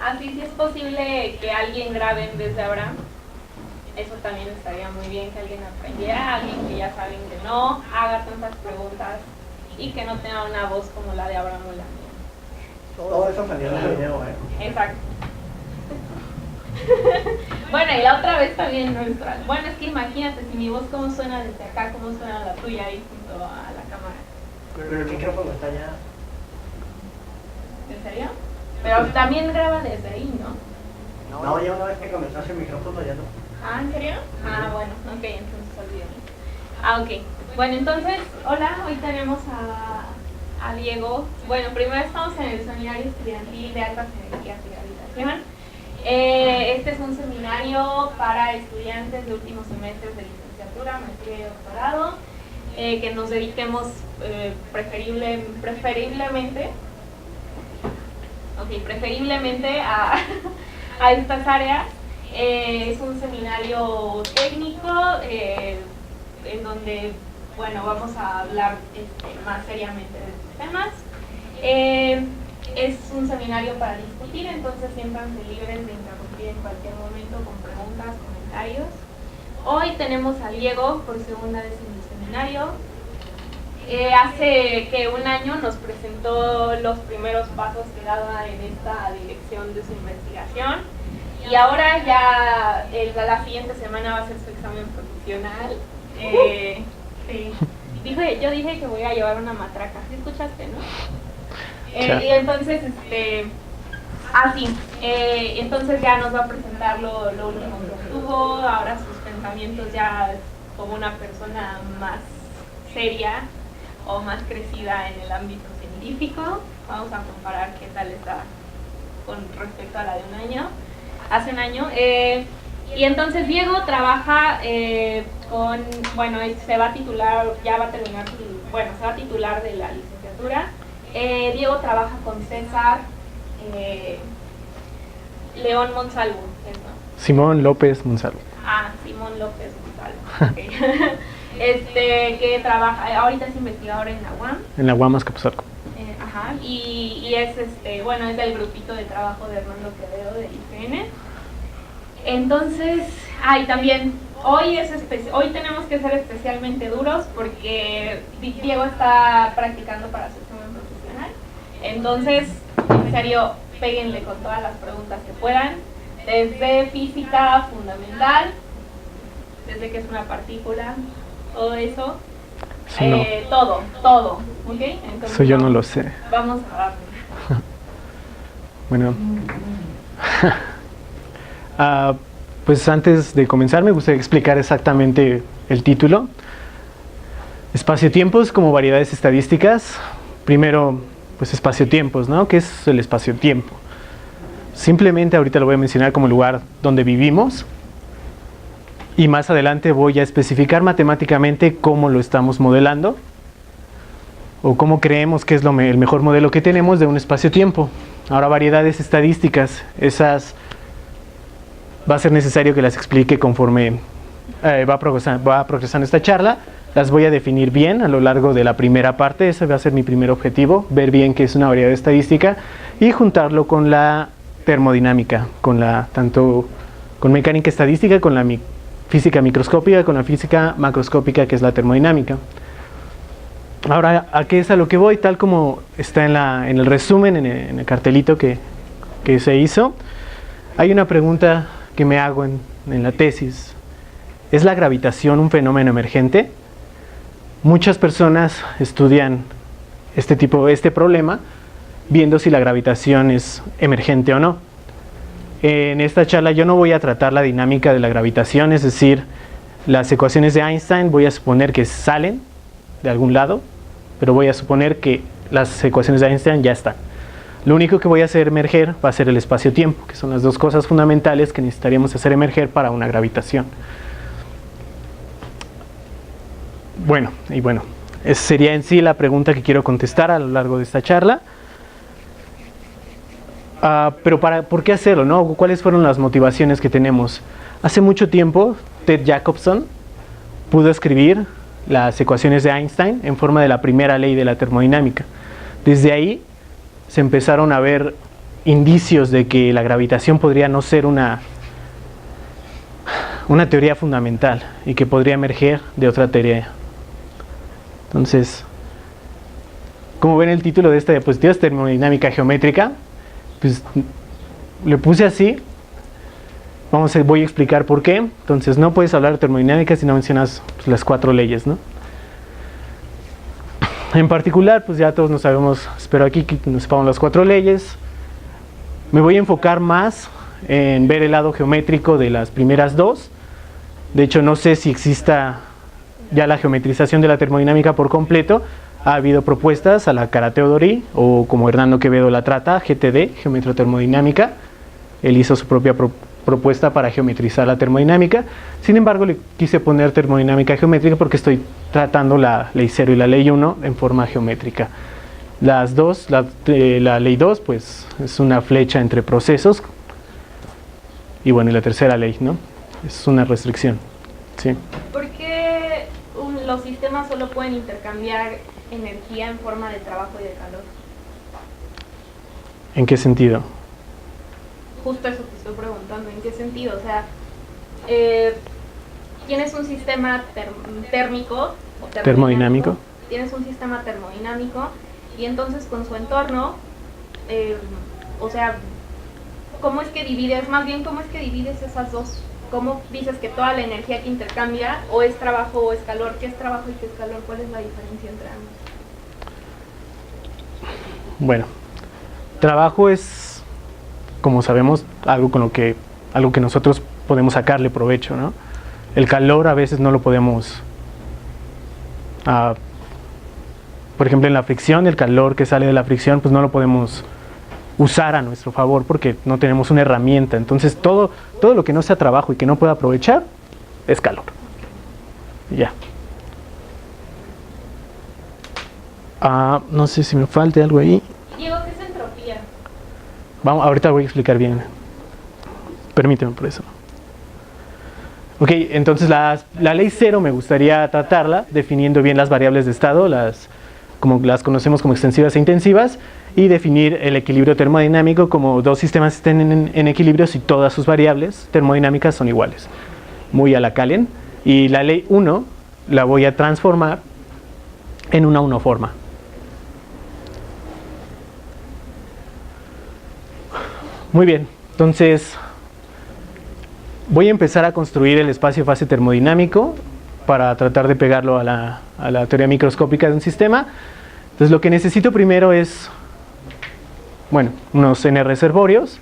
Así si es posible que alguien grabe en vez de Abraham. Eso también estaría muy bien, que alguien aprendiera, alguien que ya saben que no haga tantas preguntas y que no tenga una voz como la de Abraham o la mía. Todo eso salió en el video, Exacto. Bueno, y la otra vez también nuestra. Bueno, es que imagínate si mi voz cómo suena desde acá, cómo suena la tuya ahí junto a la cámara. Pero el micrófono está allá. ¿En serio? Pero también graba desde ahí, ¿no? No, ya una vez que comenzaste el micrófono ya no. Ah, ¿en serio? Ah, bueno, ok, entonces olvídalo. Ah, ok. Bueno, entonces, hola, hoy tenemos a Diego. Bueno, primero estamos en el Seminario Estudiantil de Altas Energías y Gravitación. Este es un seminario para estudiantes de últimos semestres de licenciatura, maestría y doctorado, que nos dediquemos preferiblemente a estas áreas. Es un seminario técnico en donde, bueno, vamos a hablar más seriamente de estos temas. Es un seminario para discutir, entonces siéntanse libres de interrumpir en cualquier momento con preguntas, comentarios. Hoy tenemos a Diego por segunda vez en el seminario. Hace que un año nos presentó los primeros pasos que daba en esta dirección de su investigación. Y ahora ya la siguiente semana va a ser su examen profesional. Sí. Yo dije que voy a llevar una matraca. ¿Sí escuchaste, no? Y entonces, entonces ya nos va a presentar lo último que obtuvo, ahora sus pensamientos ya como una persona más seria o más crecida en el ámbito científico. Vamos a comparar qué tal está con respecto a la de hace un año. Y entonces Diego trabaja se va a titular, ya va a terminar, se va a titular de la licenciatura. Diego trabaja con César León Monsalvo, ¿no? Simón López Monsalvo. Ah, Simón López Monsalvo. Okay. Que trabaja, ahorita es investigador en la UAM. En la UAM Azcapotzalco. Ajá, y es es del grupito de trabajo de Hernando Quevedo del IPN. Entonces, y también hoy tenemos que ser especialmente duros porque Diego está practicando para su examen profesional. Entonces, en serio, péguenle con todas las preguntas que puedan, desde física fundamental, desde que es una partícula, todo eso, todo, ¿ok? Entonces, eso yo no lo sé. Vamos a darle. Bueno. Pues antes de comenzar me gustaría explicar exactamente el título. Espacio-tiempos como variedades estadísticas. Primero, pues espacio-tiempos, ¿no? ¿Qué es el espacio-tiempo? Simplemente ahorita lo voy a mencionar como el lugar donde vivimos y más adelante voy a especificar matemáticamente cómo lo estamos modelando o cómo creemos que es el mejor modelo que tenemos de un espacio-tiempo. Ahora, variedades estadísticas, esas va a ser necesario que las explique conforme va progresando esta charla. Las voy a definir bien a lo largo de la primera parte. Ese va a ser mi primer objetivo, ver bien qué es una variedad estadística y juntarlo con la termodinámica, tanto con mecánica estadística, con la física microscópica, con la física macroscópica, que es la termodinámica. Ahora, ¿a qué es a lo que voy? Tal como está en el resumen, en el cartelito que se hizo, hay una pregunta que me hago en la tesis. ¿Es la gravitación un fenómeno emergente? Muchas personas estudian este problema viendo si la gravitación es emergente o no. En esta charla yo no voy a tratar la dinámica de la gravitación, es decir, las ecuaciones de Einstein voy a suponer que salen de algún lado, pero voy a suponer que las ecuaciones de Einstein ya están. Lo único que voy a hacer emerger va a ser el espacio-tiempo, que son las dos cosas fundamentales que necesitaríamos hacer emerger para una gravitación. Esa sería en sí la pregunta que quiero contestar a lo largo de esta charla. Pero ¿por qué hacerlo, no? ¿Cuáles fueron las motivaciones que tenemos? Hace mucho tiempo, Ted Jacobson pudo escribir las ecuaciones de Einstein en forma de la primera ley de la termodinámica. Desde ahí se empezaron a ver indicios de que la gravitación podría no ser una teoría fundamental y que podría emerger de otra teoría. Entonces, como ven, el título de esta diapositiva es termodinámica geométrica. Pues le puse así. Voy a explicar por qué. Entonces, no puedes hablar de termodinámica si no mencionas pues, las 4 leyes, ¿no? En particular, pues ya todos nos sabemos, espero aquí que nos sepamos las 4 leyes. Me voy a enfocar más en ver el lado geométrico de las primeras 2. De hecho, no sé si exista ya la geometrización de la termodinámica por completo. Ha habido propuestas a la Cara Teodorí, o como Hernando Quevedo la trata, GTD, geometrotermodinámica. Él hizo su propia propuesta para geometrizar la termodinámica. Sin embargo, le quise poner termodinámica geométrica porque estoy tratando la ley 0 y la ley 1 en forma geométrica. Las dos, la ley 2, pues es una flecha entre procesos. Y bueno, y la tercera ley, ¿no? Es una restricción. ¿Sí? ¿Por qué los sistemas solo pueden intercambiar energía en forma de trabajo y de calor? ¿En qué sentido? Justo eso te estoy preguntando, ¿en qué sentido? O sea, tienes un sistema térmico o termodinámico. Tienes un sistema termodinámico y entonces con su entorno, o sea, ¿cómo es que divides? Más bien, ¿cómo es que divides esas dos? ¿Cómo dices que toda la energía que intercambia o es trabajo o es calor? ¿Qué es trabajo y qué es calor? ¿Cuál es la diferencia entre ambos? Bueno, trabajo es, como sabemos, algo que nosotros podemos sacarle provecho, ¿no? El calor a veces no lo podemos, por ejemplo, en la fricción, el calor que sale de la fricción, pues no lo podemos usar a nuestro favor porque no tenemos una herramienta. Entonces todo lo que no sea trabajo y que no pueda aprovechar es calor. Ya. No sé si me falte algo ahí. Diego, ¿qué es entropía? Ahorita voy a explicar bien. Permíteme por eso. Ok, entonces la ley 0 me gustaría tratarla definiendo bien las variables de estado, como las conocemos como extensivas e intensivas, y definir el equilibrio termodinámico como dos sistemas estén en equilibrio si todas sus variables termodinámicas son iguales. Muy a la Kallen. Y la ley 1 la voy a transformar en una unoforma. Muy bien, entonces voy a empezar a construir el espacio-fase termodinámico para tratar de pegarlo a la teoría microscópica de un sistema. Entonces lo que necesito primero es, bueno, unos n reservorios.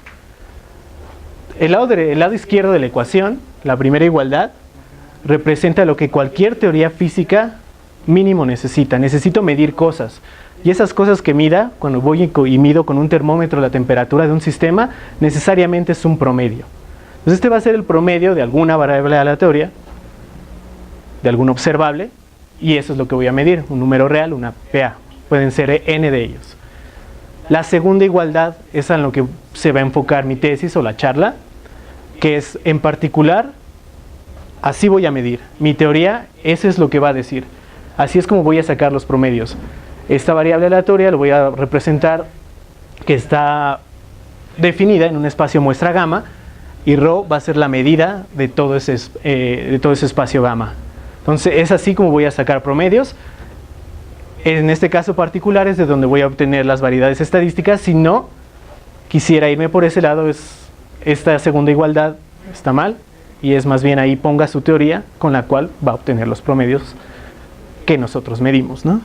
El lado izquierdo de la ecuación, la primera igualdad, representa lo que cualquier teoría física mínimo necesita. Necesito medir cosas. Y esas cosas que mida, cuando voy y mido con un termómetro la temperatura de un sistema, necesariamente es un promedio. Entonces este va a ser el promedio de alguna variable aleatoria, de algún observable, y eso es lo que voy a medir, un número real, una PA. Pueden ser n de ellos. La segunda igualdad es en lo que se va a enfocar mi tesis o la charla, que es en particular, así voy a medir. Mi teoría, eso es lo que va a decir. Así es como voy a sacar los promedios. Esta variable aleatoria lo voy a representar que está definida en un espacio muestra gamma, y ρ va a ser la medida de todo ese espacio gamma. Entonces es así como voy a sacar promedios. En este caso particular es de donde voy a obtener las variedades estadísticas. Si no quisiera irme por ese lado, esta segunda igualdad está mal, y es más bien ahí ponga su teoría con la cual va a obtener los promedios que nosotros medimos, ¿no?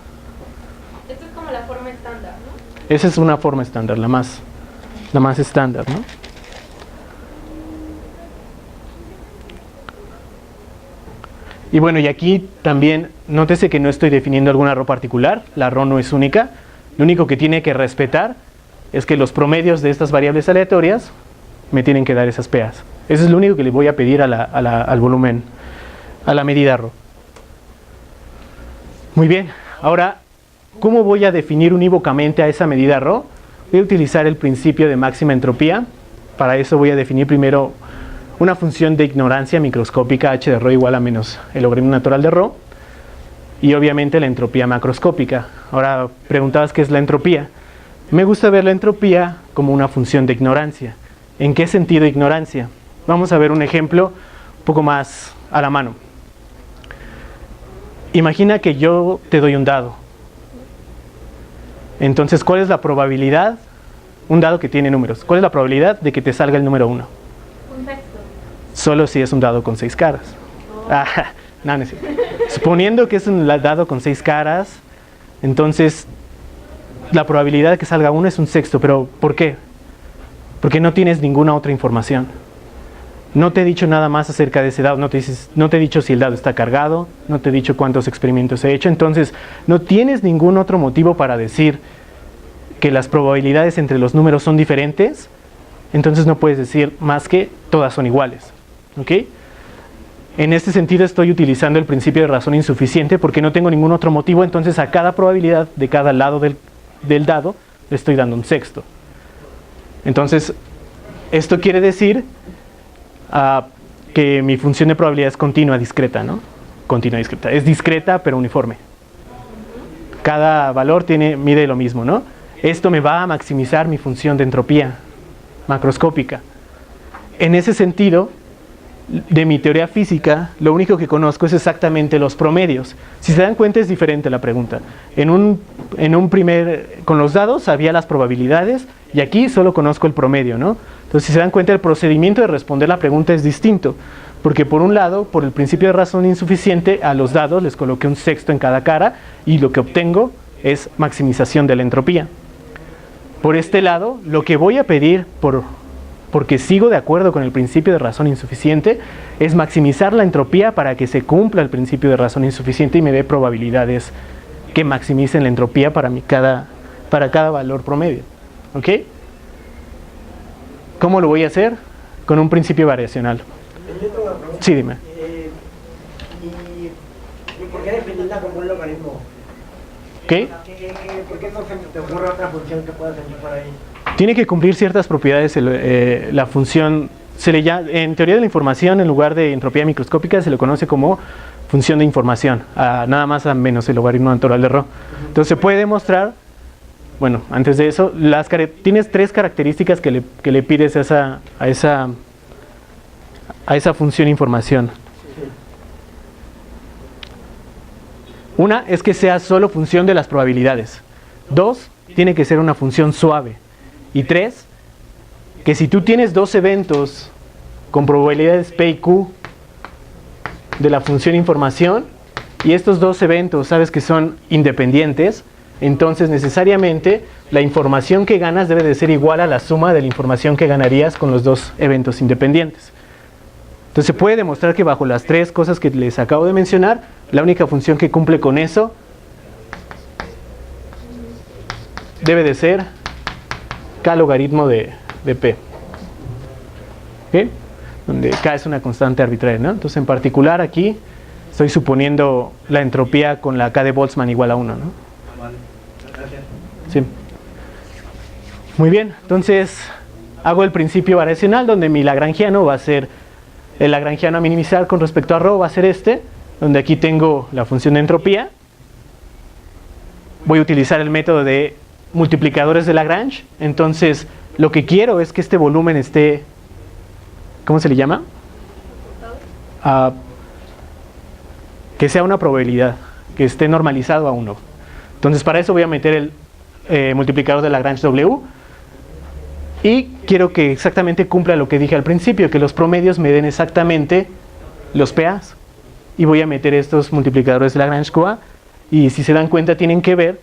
Esta es como la forma estándar, ¿no? Esa es una forma estándar, la más estándar, ¿no? Y bueno, y aquí también, nótese que no estoy definiendo alguna ρ particular, la ρ no es única, lo único que tiene que respetar es que los promedios de estas variables aleatorias me tienen que dar esas PAs. Eso es lo único que le voy a pedir al volumen, a la medida ρ. Muy bien, ahora, ¿cómo voy a definir unívocamente a esa medida ρ? Voy a utilizar el principio de máxima entropía. Para eso voy a definir primero una función de ignorancia microscópica h de ρ igual a menos el logaritmo natural de ρ, y obviamente la entropía macroscópica. Ahora preguntabas qué es la entropía. Me gusta ver la entropía como una función de ignorancia. ¿En qué sentido ignorancia? Vamos a ver un ejemplo un poco más a la mano. Imagina que yo te doy un dado. Entonces, ¿cuál es la probabilidad? Un dado que tiene números. ¿Cuál es la probabilidad de que te salga el número 1? Un sexto. Solo si es un dado con 6 caras. No, no es cierto. Suponiendo que es un dado con 6 caras, entonces la probabilidad de que salga 1 es un sexto. ¿Pero por qué? Porque no tienes ninguna otra información. No te he dicho nada más acerca de ese dado. No te he dicho si el dado está cargado. No te he dicho cuántos experimentos he hecho. Entonces, no tienes ningún otro motivo para decir que las probabilidades entre los números son diferentes. Entonces, no puedes decir más que todas son iguales. ¿Ok? En este sentido, estoy utilizando el principio de razón insuficiente porque no tengo ningún otro motivo. Entonces, a cada probabilidad de cada lado del dado le estoy dando un sexto. Entonces, esto quiere decir que mi función de probabilidad es continua discreta, ¿no? Continua discreta. Es discreta pero uniforme. Cada valor mide lo mismo, ¿no? Esto me va a maximizar mi función de entropía macroscópica. En ese sentido, de mi teoría física, lo único que conozco es exactamente los promedios. Si se dan cuenta, es diferente la pregunta. Con los dados había las probabilidades y aquí solo conozco el promedio, ¿no? Entonces, si se dan cuenta, el procedimiento de responder la pregunta es distinto. Porque por un lado, por el principio de razón insuficiente, a los dados les coloqué un sexto en cada cara y lo que obtengo es maximización de la entropía. Por este lado, lo que voy a pedir, porque sigo de acuerdo con el principio de razón insuficiente, es maximizar la entropía para que se cumpla el principio de razón insuficiente y me dé probabilidades que maximicen la entropía para cada valor promedio. ¿Ok? ¿Cómo lo voy a hacer? Con un principio variacional. Yo tengo una pregunta. Sí, dime. ¿Y por qué definirla como un logaritmo? ¿Qué? ¿Por qué no se te ocurre otra función que puedas tener por ahí? Tiene que cumplir ciertas propiedades la función. En teoría de la información, en lugar de entropía microscópica, se le conoce como función de información, nada más a menos el logaritmo natural de ρ. Entonces se puede demostrar, bueno, antes de eso, tienes 3 características que le pides a esa función información. Una es que sea solo función de las probabilidades. 2, tiene que ser una función suave. Y 3, que si tú tienes 2 eventos con probabilidades P y Q de la función información, y estos 2 eventos sabes que son independientes, entonces necesariamente la información que ganas debe de ser igual a la suma de la información que ganarías con los 2 eventos independientes. Entonces se puede demostrar que bajo las 3 cosas que les acabo de mencionar, la única función que cumple con eso debe de ser K logaritmo de P. ¿Okay? Donde K es una constante arbitraria, ¿no? Entonces en particular aquí estoy suponiendo la entropía con la K de Boltzmann igual a 1, ¿no? Vale, gracias. Sí. Muy bien, entonces hago el principio variacional donde mi lagrangiano va a ser el lagrangiano a minimizar con respecto a ρ va a ser donde aquí tengo la función de entropía. Voy a utilizar el método de multiplicadores de Lagrange. Entonces lo que quiero es que este volumen esté, ¿cómo se le llama? Que sea una probabilidad, que esté normalizado a 1. Entonces para eso voy a meter el multiplicador de Lagrange W y quiero que exactamente cumpla lo que dije al principio, que los promedios me den exactamente los PAs. Y voy a meter estos multiplicadores de Lagrange QA y si se dan cuenta tienen que ver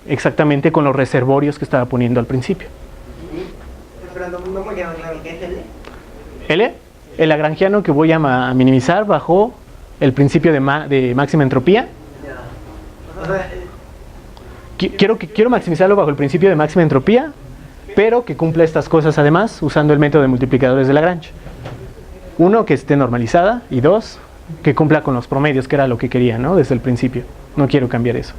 exactamente con los reservorios que estaba poniendo al principio. Pero no me queda claro qué es L. L, el lagrangiano que voy a minimizar bajo el principio de máxima entropía. Ya. O sea, Quiero maximizarlo bajo el principio de máxima entropía, pero que cumpla estas cosas además usando el método de multiplicadores de Lagrange. 1, que esté normalizada, y 2, que cumpla con los promedios, que era lo que quería, ¿no? Desde el principio. No quiero cambiar eso.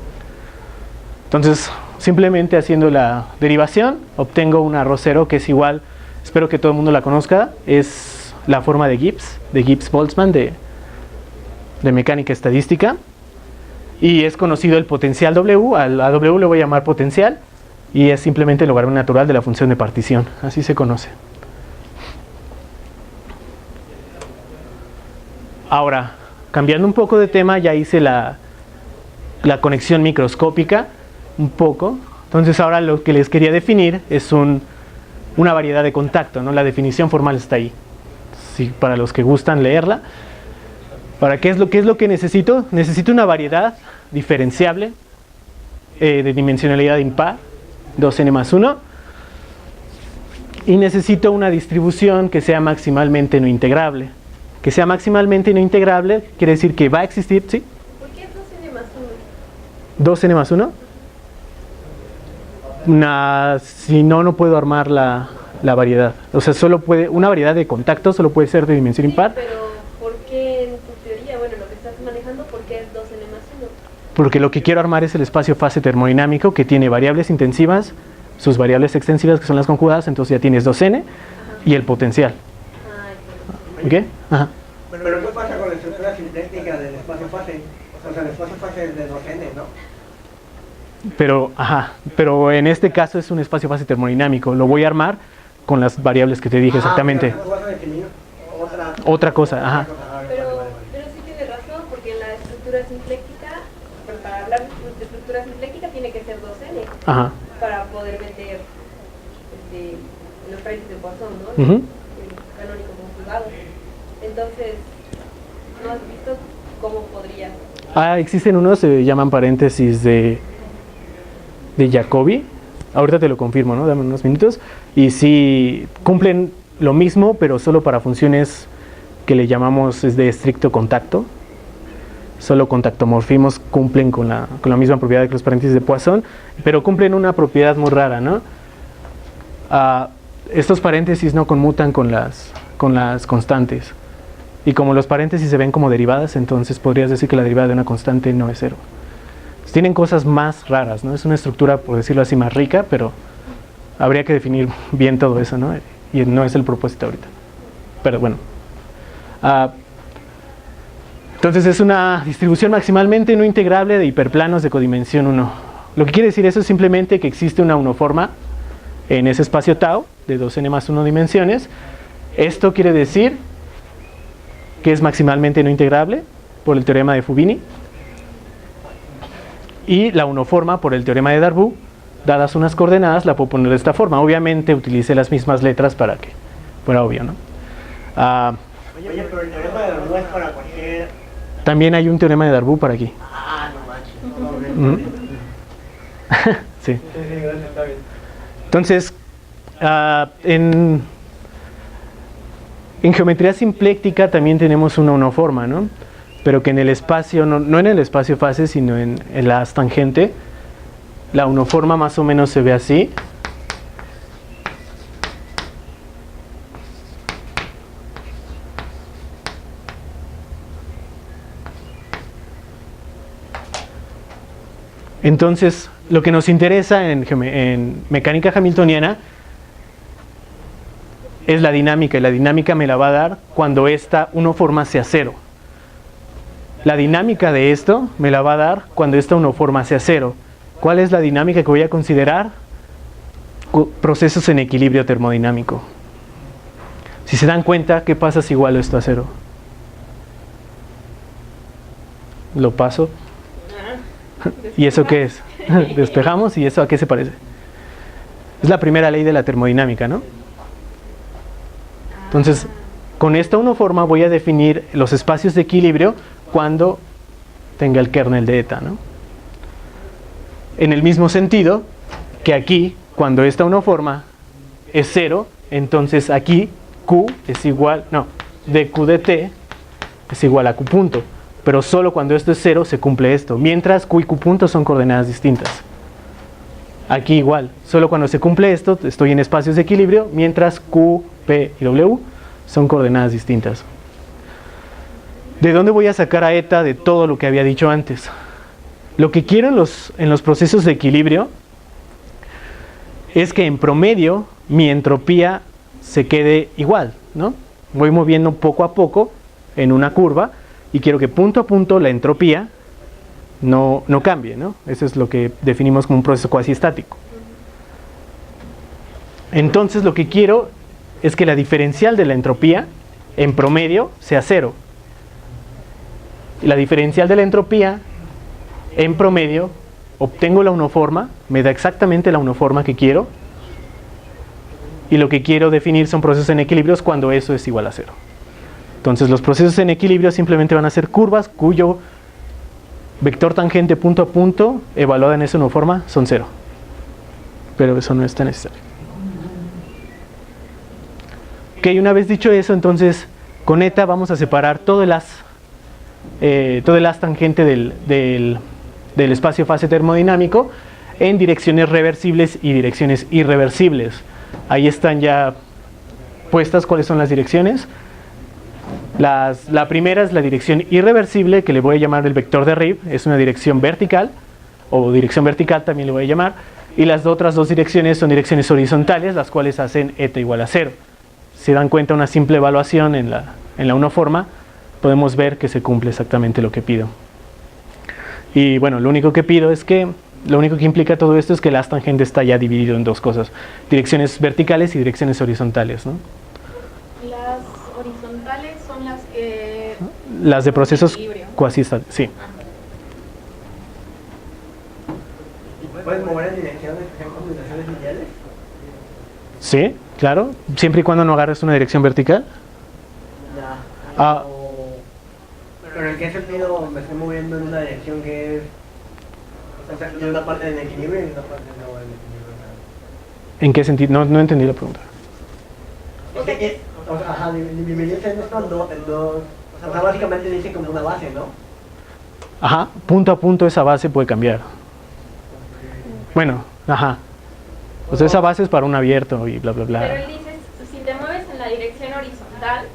Entonces, simplemente haciendo la derivación, obtengo una ρ0 que es igual, espero que todo el mundo la conozca, es la forma de Gibbs-Boltzmann de mecánica estadística. Y es conocido el potencial W, a W le voy a llamar potencial, y es simplemente el logaritmo natural de la función de partición, así se conoce. Ahora, cambiando un poco de tema, ya hice la conexión microscópica un poco. Entonces ahora lo que les quería definir es una variedad de contacto, ¿no? La definición formal está ahí. Sí, para los que gustan leerla. ¿Para qué es lo que necesito? Necesito una variedad diferenciable de dimensionalidad impar, 2n+1. Y necesito una distribución que sea maximalmente no integrable. Que sea maximalmente no integrable quiere decir que va a existir, ¿sí? ¿Por qué 2n+1? ¿2n+1? Si no, no puedo armar la variedad. O sea, una variedad de contactos solo puede ser de dimensión impar. Pero ¿por qué en tu teoría, bueno, lo que estás manejando, por qué es 2n+1? Porque lo que quiero armar es el espacio fase termodinámico que tiene variables intensivas, sus variables extensivas que son las conjugadas, entonces ya tienes 2n y el potencial. ¿Ok? Ajá. Pero ¿qué pasa con la estructura sintética del espacio fase? O sea, el espacio fase es de 2n, ¿no? Pero en este caso es un espacio fase termodinámico. Lo voy a armar con las variables que te dije exactamente. Pero tú vas a definir Otra cosa, ajá. Pero sí tiene razón, porque en la estructura simpléctica, pues para hablar de estructura simplética tiene que ser 2n Ajá. para poder meter los países de Poisson, ¿no? Ujú. El canónico conjugado. Entonces, ¿no has visto cómo podría? Existen unos, se llaman paréntesis de Jacobi. Ahorita te lo confirmo, ¿no? Dame unos minutos. Y sí, cumplen lo mismo, pero solo para funciones que le llamamos de estricto contacto. Solo contactomorfismos cumplen con la misma propiedad que los paréntesis de Poisson, pero cumplen una propiedad muy rara, ¿no? Estos paréntesis no conmutan con las constantes. Y como los paréntesis se ven como derivadas, entonces podrías decir que la derivada de una constante no es cero. Pues tienen cosas más raras, ¿no? Es una estructura, por decirlo así, más rica, pero habría que definir bien todo eso, ¿no? Y no es el propósito ahorita. Pero bueno. Entonces es una distribución maximalmente no integrable de hiperplanos de codimensión 1. Lo que quiere decir eso es simplemente que existe una unoforma en ese espacio tau de 2n+1 dimensiones. Esto quiere decir que es maximalmente no integrable por el teorema de Fubini, y la unoforma por el teorema de Darboux. Dadas unas coordenadas la puedo poner de esta forma. Obviamente utilicé las mismas letras para que fuera obvio, ¿no? Oye, pero el teorema de Darboux es para cualquier... También hay un teorema de Darboux para aquí. No manches. Sí. Sí, gracias, está bien. Entonces, en geometría simpléctica también tenemos una unoforma, ¿no? Pero que en el espacio, no en el espacio fase, sino en la tangente, la unoforma más o menos se ve así. Entonces, lo que nos interesa en mecánica hamiltoniana es la dinámica, y la dinámica me la va a dar cuando esta unoforma sea cero. La dinámica de esto me la va a dar cuando esta unoforma sea cero. ¿Cuál es la dinámica que voy a considerar? Procesos en equilibrio termodinámico. Si se dan cuenta, ¿qué pasa si igualo esto a cero? Lo paso. ¿Y eso qué es? Despejamos, ¿y eso a qué se parece? Es la primera ley de la termodinámica, ¿no? Entonces, con esta unoforma voy a definir los espacios de equilibrio cuando tenga el kernel de eta, ¿no? En el mismo sentido que aquí, cuando esta unoforma es cero, entonces aquí Q es igual, no, dQ de t es igual a Q punto. Pero solo cuando esto es cero se cumple esto, mientras Q y Q punto son coordenadas distintas. Aquí igual, solo cuando se cumple esto estoy en espacios de equilibrio, mientras Q, P y W son coordenadas distintas. ¿De dónde voy a sacar a eta de todo lo que había dicho antes? Lo que quiero en los procesos de equilibrio es que en promedio mi entropía se quede igual, ¿no? Voy moviendo poco a poco en una curva y quiero que punto a punto la entropía no cambie, ¿no? Eso es lo que definimos como un proceso cuasi estático. Entonces lo que quiero es que la diferencial de la entropía en promedio sea 0. Y la diferencial de la entropía en promedio, obtengo la unoforma, me da exactamente la unoforma que quiero, y lo que quiero definir son procesos en equilibrios cuando eso es igual a 0. Entonces los procesos en equilibrio simplemente van a ser curvas cuyo vector tangente punto a punto evaluada en esa unoforma son 0. Pero eso no está necesario. Ok, una vez dicho eso, entonces con eta vamos a separar todo el haz tangente del espacio fase termodinámico en direcciones reversibles y direcciones irreversibles. Ahí están ya puestas cuáles son las direcciones. La primera es la dirección irreversible, que le voy a llamar el vector de Reeb, es una dirección vertical, o dirección vertical también le voy a llamar, y las otras dos direcciones son direcciones horizontales, las cuales hacen eta igual a 0. Si dan cuenta una simple evaluación en la unoforma, podemos ver que se cumple exactamente lo que pido. Y bueno, lo único que implica todo esto es que el haz tangente está ya dividido en dos cosas, direcciones verticales y direcciones horizontales, ¿no? Las horizontales son las que... Las de procesos cuasi estables, sí. ¿Puedes mover en direcciones que sean combinaciones lineales? Sí, claro, siempre y cuando no agarres una dirección vertical. Ya. Pero ¿en qué sentido me estoy moviendo en una dirección que es... O sea, de una parte en equilibrio y de una parte no en equilibrio? ¿En qué sentido? No entendí la pregunta. Ajá, dividirse en estas dos... O sea, básicamente dice como una base, ¿no? Ajá, punto a punto esa base puede cambiar. Bueno, ajá. O sea, esa base es para un abierto y bla, bla, bla. Pero él dice, si te mueves en la dirección horizontal,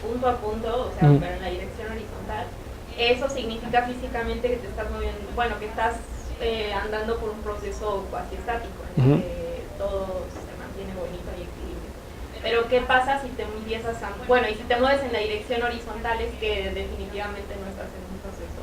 punto a punto, o sea, pero en la dirección horizontal, eso significa físicamente que te estás moviendo, bueno, que estás andando por un proceso cuasi estático, en el que todo se mantiene bonito y equilibrio. Pero ¿qué pasa si te empiezas a... Bueno, y si te mueves en la dirección horizontal es que definitivamente no estás en un proceso...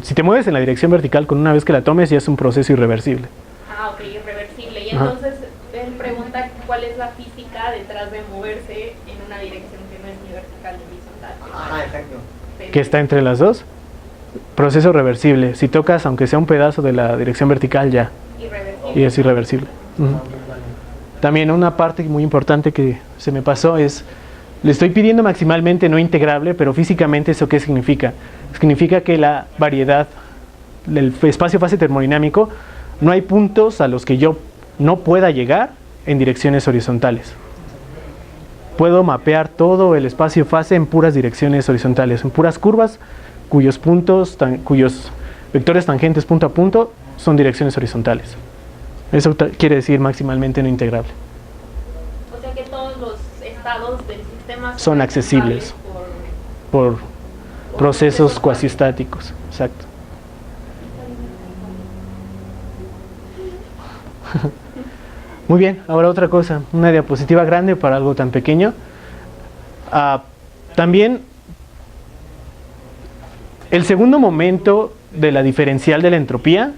Si te mueves en la dirección vertical, con una vez que la tomes ya es un proceso irreversible. Ah, ok, irreversible. Y entonces él pregunta cuál es la física detrás de moverse en una dirección que no es ni vertical ni horizontal. Ajá, exacto. ¿Qué está entre las dos? Proceso reversible. Si tocas, aunque sea un pedazo de la dirección vertical, ya. Irreversible. Y es irreversible. También una parte muy importante que se me pasó es, le estoy pidiendo maximalmente no integrable, pero físicamente ¿eso qué significa? Significa que la variedad del espacio fase termodinámico, no hay puntos a los que yo no pueda llegar en direcciones horizontales. Puedo mapear todo el espacio fase en puras direcciones horizontales, en puras curvas cuyos vectores tangentes punto a punto son direcciones horizontales. Eso quiere decir maximalmente no integrable. O sea que todos los estados del sistema son accesibles por procesos cuasi estáticos. Exacto. Muy bien, ahora otra cosa, una diapositiva grande para algo tan pequeño. También el segundo momento de la diferencial de la entropía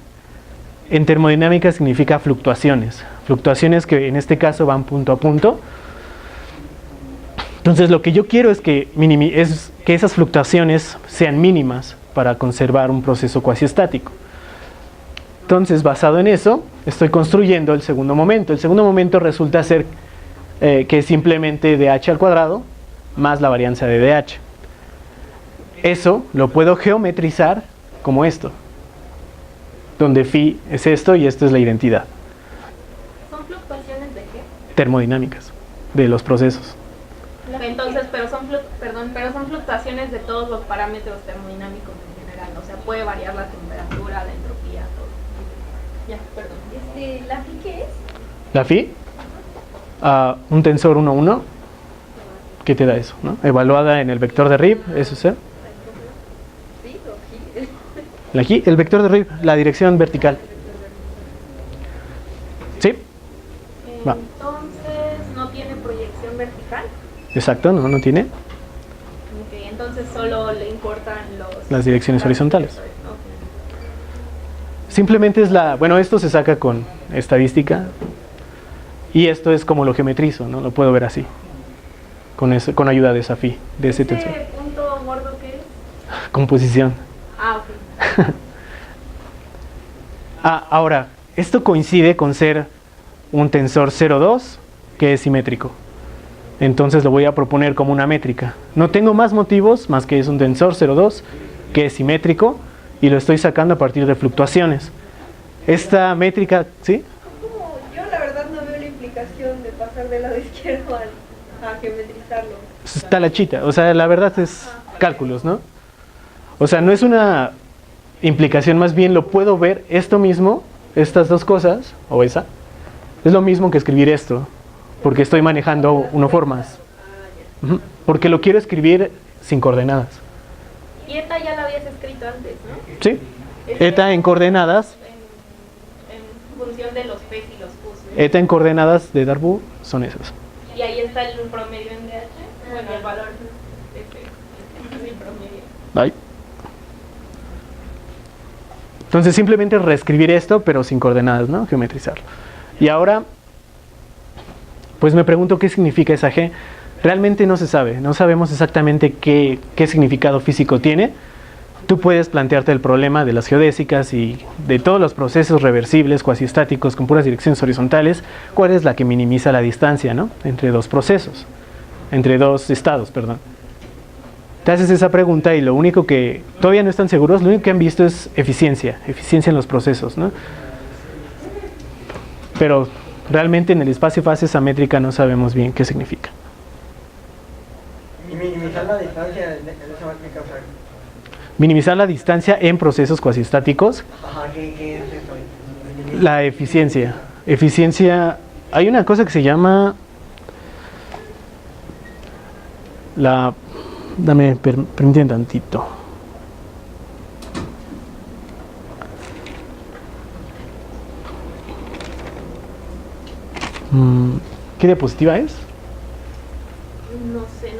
en termodinámica significa fluctuaciones que en este caso van punto a punto. Entonces lo que yo quiero es que esas fluctuaciones sean mínimas para conservar un proceso cuasi estático. Entonces, basado en eso, estoy construyendo el segundo momento. El segundo momento resulta ser que es simplemente dh al cuadrado más la varianza de dh. Eso lo puedo geometrizar como esto, donde phi es esto y esto es la identidad. ¿Son fluctuaciones de qué? Termodinámicas, de los procesos. Entonces, pero son fluctuaciones de todos los parámetros termodinámicos en general. O sea, puede variar la temperatura, la entropía, todo. Ya, perdón. ¿La phi qué es? La phi, un tensor 1, 1. ¿Qué te da eso? ¿No? Evaluada en el vector de Reeb, eso es. Aquí, el vector de Reeb, la dirección vertical. ¿Sí? Entonces, ¿no tiene proyección vertical? Exacto, no tiene. Ok, entonces solo le importan las direcciones horizontales. Okay. Simplemente es bueno, esto se saca con estadística, Y esto es como lo geometrizo, ¿no? Lo puedo ver así, con ayuda de esa phi, de ese tensor. ¿Ese punto gordo qué es? Composición. Ah, ok. Ahora, esto coincide con ser un tensor 0,2 que es simétrico. Entonces lo voy a proponer como una métrica. No tengo más motivos más que es un tensor 0,2 que es simétrico y lo estoy sacando a partir de fluctuaciones. Esta métrica, ¿sí? Como yo la verdad no veo la implicación de pasar del lado izquierdo a geometrizarlo. Está la chita, o sea, la verdad es cálculos, ¿no? O sea, no es una implicación, más bien lo puedo ver esto mismo, estas dos cosas, o esa, es lo mismo que escribir esto, porque estoy manejando unoformas. Porque lo quiero escribir sin coordenadas. Y ETA ya la habías escrito antes, ¿no? Sí, eta en coordenadas, En función de los P's y los Q's, ¿no? eta en coordenadas de Darboux son esas. Y ahí está el promedio en DH. Bueno, el valor de P. Es el promedio. Ahí. Entonces simplemente reescribir esto, pero sin coordenadas, ¿no? Geometrizarlo. Y ahora, pues me pregunto qué significa esa G. Realmente no se sabe, no sabemos exactamente qué significado físico tiene. Tú puedes plantearte el problema de las geodésicas y de todos los procesos reversibles, cuasiestáticos, con puras direcciones horizontales, cuál es la que minimiza la distancia, ¿no? Entre dos procesos, entre dos estados, perdón. Te haces esa pregunta y lo único que todavía no están seguros, lo único que han visto es eficiencia en los procesos, ¿no? Pero realmente en el espacio-fase esa métrica no sabemos bien qué significa. Y minimizar la distancia en esa métrica, o sea, Minimizar la distancia en procesos cuasiestáticos. ajá, ¿qué es eso? La eficiencia. Eficiencia, hay una cosa que se llama la... permíteme tantito. ¿Qué diapositiva es? No sé.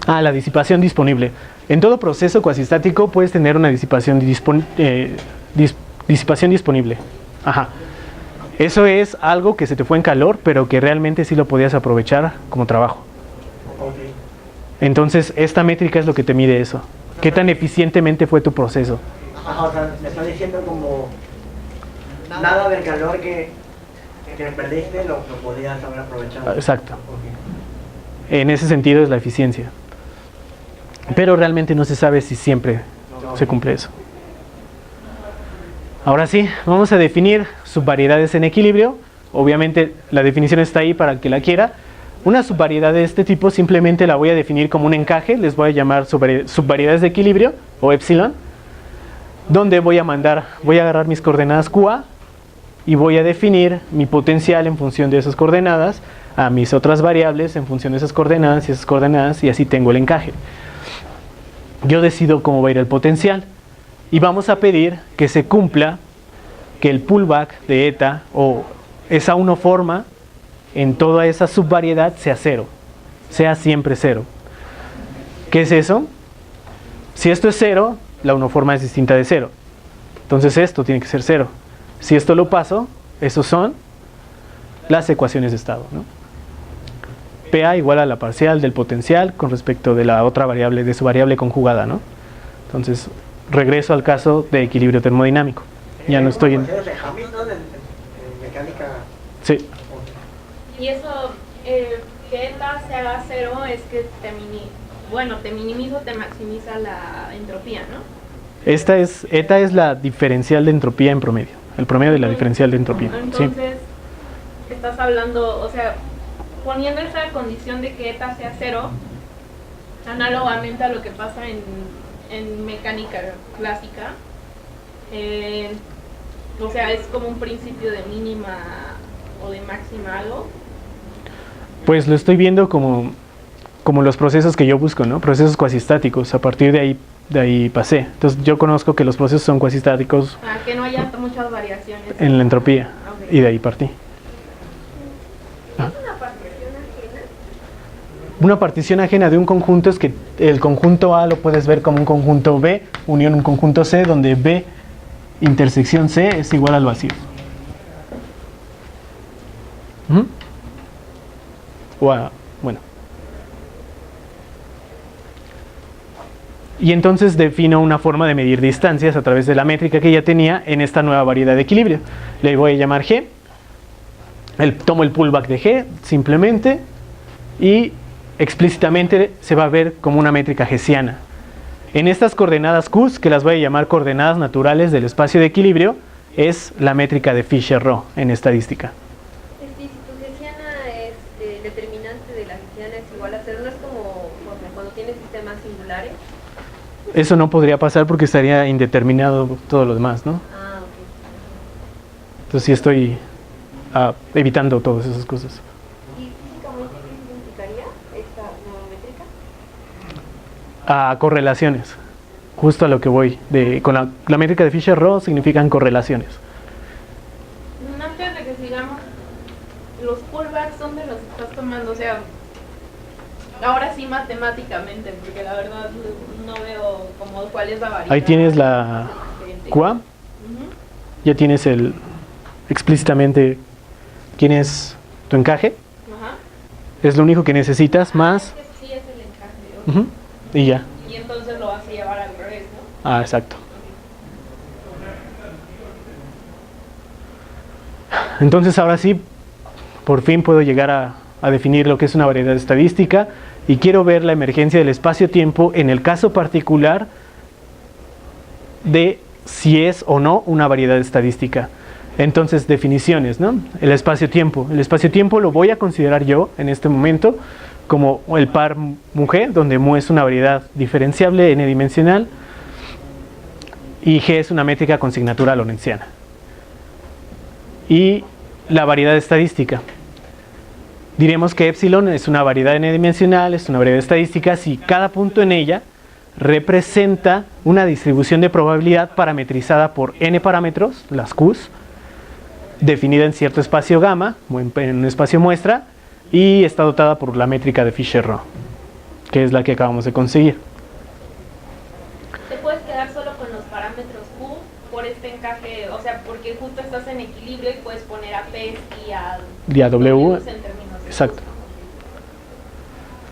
La disipación disponible. En todo proceso cuasiestático puedes tener una disipación disponible. Ajá. Eso es algo que se te fue en calor, pero que realmente sí lo podías aprovechar como trabajo. Okay. Entonces, esta métrica es lo que te mide eso. ¿Qué tan eficientemente fue tu proceso? Ajá, o sea, me está diciendo como nada del calor que perdiste lo podías haber aprovechado. Exacto. Okay. En ese sentido es la eficiencia. Pero realmente no se sabe si siempre se cumple eso. Ahora sí, vamos a definir subvariedades en equilibrio. Obviamente la definición está ahí para el que la quiera. Una subvariedad de este tipo simplemente la voy a definir como un encaje. Les voy a llamar subvariedades de equilibrio o epsilon. Donde voy a agarrar mis coordenadas QA y voy a definir mi potencial en función de esas coordenadas a mis otras variables en función de esas coordenadas y así tengo el encaje. Yo decido cómo va a ir el potencial y vamos a pedir que se cumpla que el pullback de eta o esa unoforma en toda esa subvariedad sea cero, sea siempre cero. ¿Qué es eso? Si esto es cero, la unoforma es distinta de cero. Entonces esto tiene que ser cero. Si esto lo paso, esos son las ecuaciones de estado, ¿no? PA igual a la parcial del potencial con respecto de la otra variable, de su variable conjugada, ¿no? Entonces, regreso al caso de equilibrio termodinámico. Ya no estoy en... de Hamilton en mecánica. Sí. Y eso, que eta se haga cero es que te minimiza o te maximiza la entropía, ¿no? Eta es la diferencial de entropía en promedio. El promedio de la diferencial de entropía. Entonces, estás hablando, o sea, poniendo esa condición de que eta sea cero, análogamente a lo que pasa en mecánica clásica, o sea, es como un principio de mínima o de máxima algo. Pues lo estoy viendo como los procesos que yo busco, ¿no? Procesos cuasiestáticos. A partir de ahí pasé. Entonces yo conozco que los procesos son cuasiestáticos. Que no haya muchas variaciones en la entropía. Okay. Y de ahí partí. ¿Es una partición ajena? Una partición ajena de un conjunto es que el conjunto A lo puedes ver como un conjunto B unión un conjunto C, donde B intersección C es igual al vacío. Bueno. Y entonces defino una forma de medir distancias a través de la métrica que ya tenía en esta nueva variedad de equilibrio. Le voy a llamar G. Tomo el pullback de G simplemente y explícitamente se va a ver como una métrica hessiana. En estas coordenadas Q, que las voy a llamar coordenadas naturales del espacio de equilibrio, es la métrica de Fisher-Rho en estadística. Si tu hessiana es el determinante de la hessiana es igual a 0, ¿no es como cuando tienes sistemas singulares? Eso no podría pasar porque estaría indeterminado todo lo demás, ¿no? Ah, ok. Entonces sí estoy evitando todas esas cosas. ¿Y físicamente qué significaría esta nueva métrica? Correlaciones, justo a lo que voy. Con la métrica de Fisher-Rho significan correlaciones. Antes de que sigamos, los pullbacks, ¿dónde los estás tomando? O sea, ahora sí matemáticamente, porque la verdad no veo como cuál es la variedad. Ahí tienes la QA, ya tienes explícitamente quién es tu encaje. Ajá. Es lo único que necesitas más. Sí, es el encaje. Y ya. Y entonces lo vas a llevar al revés, ¿no? Exacto. Entonces ahora sí, por fin puedo llegar a definir lo que es una variedad estadística y quiero ver la emergencia del espacio-tiempo en el caso particular de si es o no una variedad estadística. Entonces, definiciones, ¿no? El espacio-tiempo. El espacio-tiempo lo voy a considerar yo en este momento como el par mu-G, donde mu es una variedad diferenciable n-dimensional y G es una métrica con signatura lorentziana. Y la variedad estadística. Diremos que epsilon es una variedad n-dimensional, es una variedad estadística si cada punto en ella representa una distribución de probabilidad parametrizada por n parámetros, las Qs, definida en cierto espacio gamma, en un espacio muestra, y está dotada por la métrica de Fisher-Rho, que es la que acabamos de conseguir. Te puedes quedar solo con los parámetros Q por este encaje, o sea, porque justo estás en equilibrio y puedes poner a P y a W. en términos de Exacto.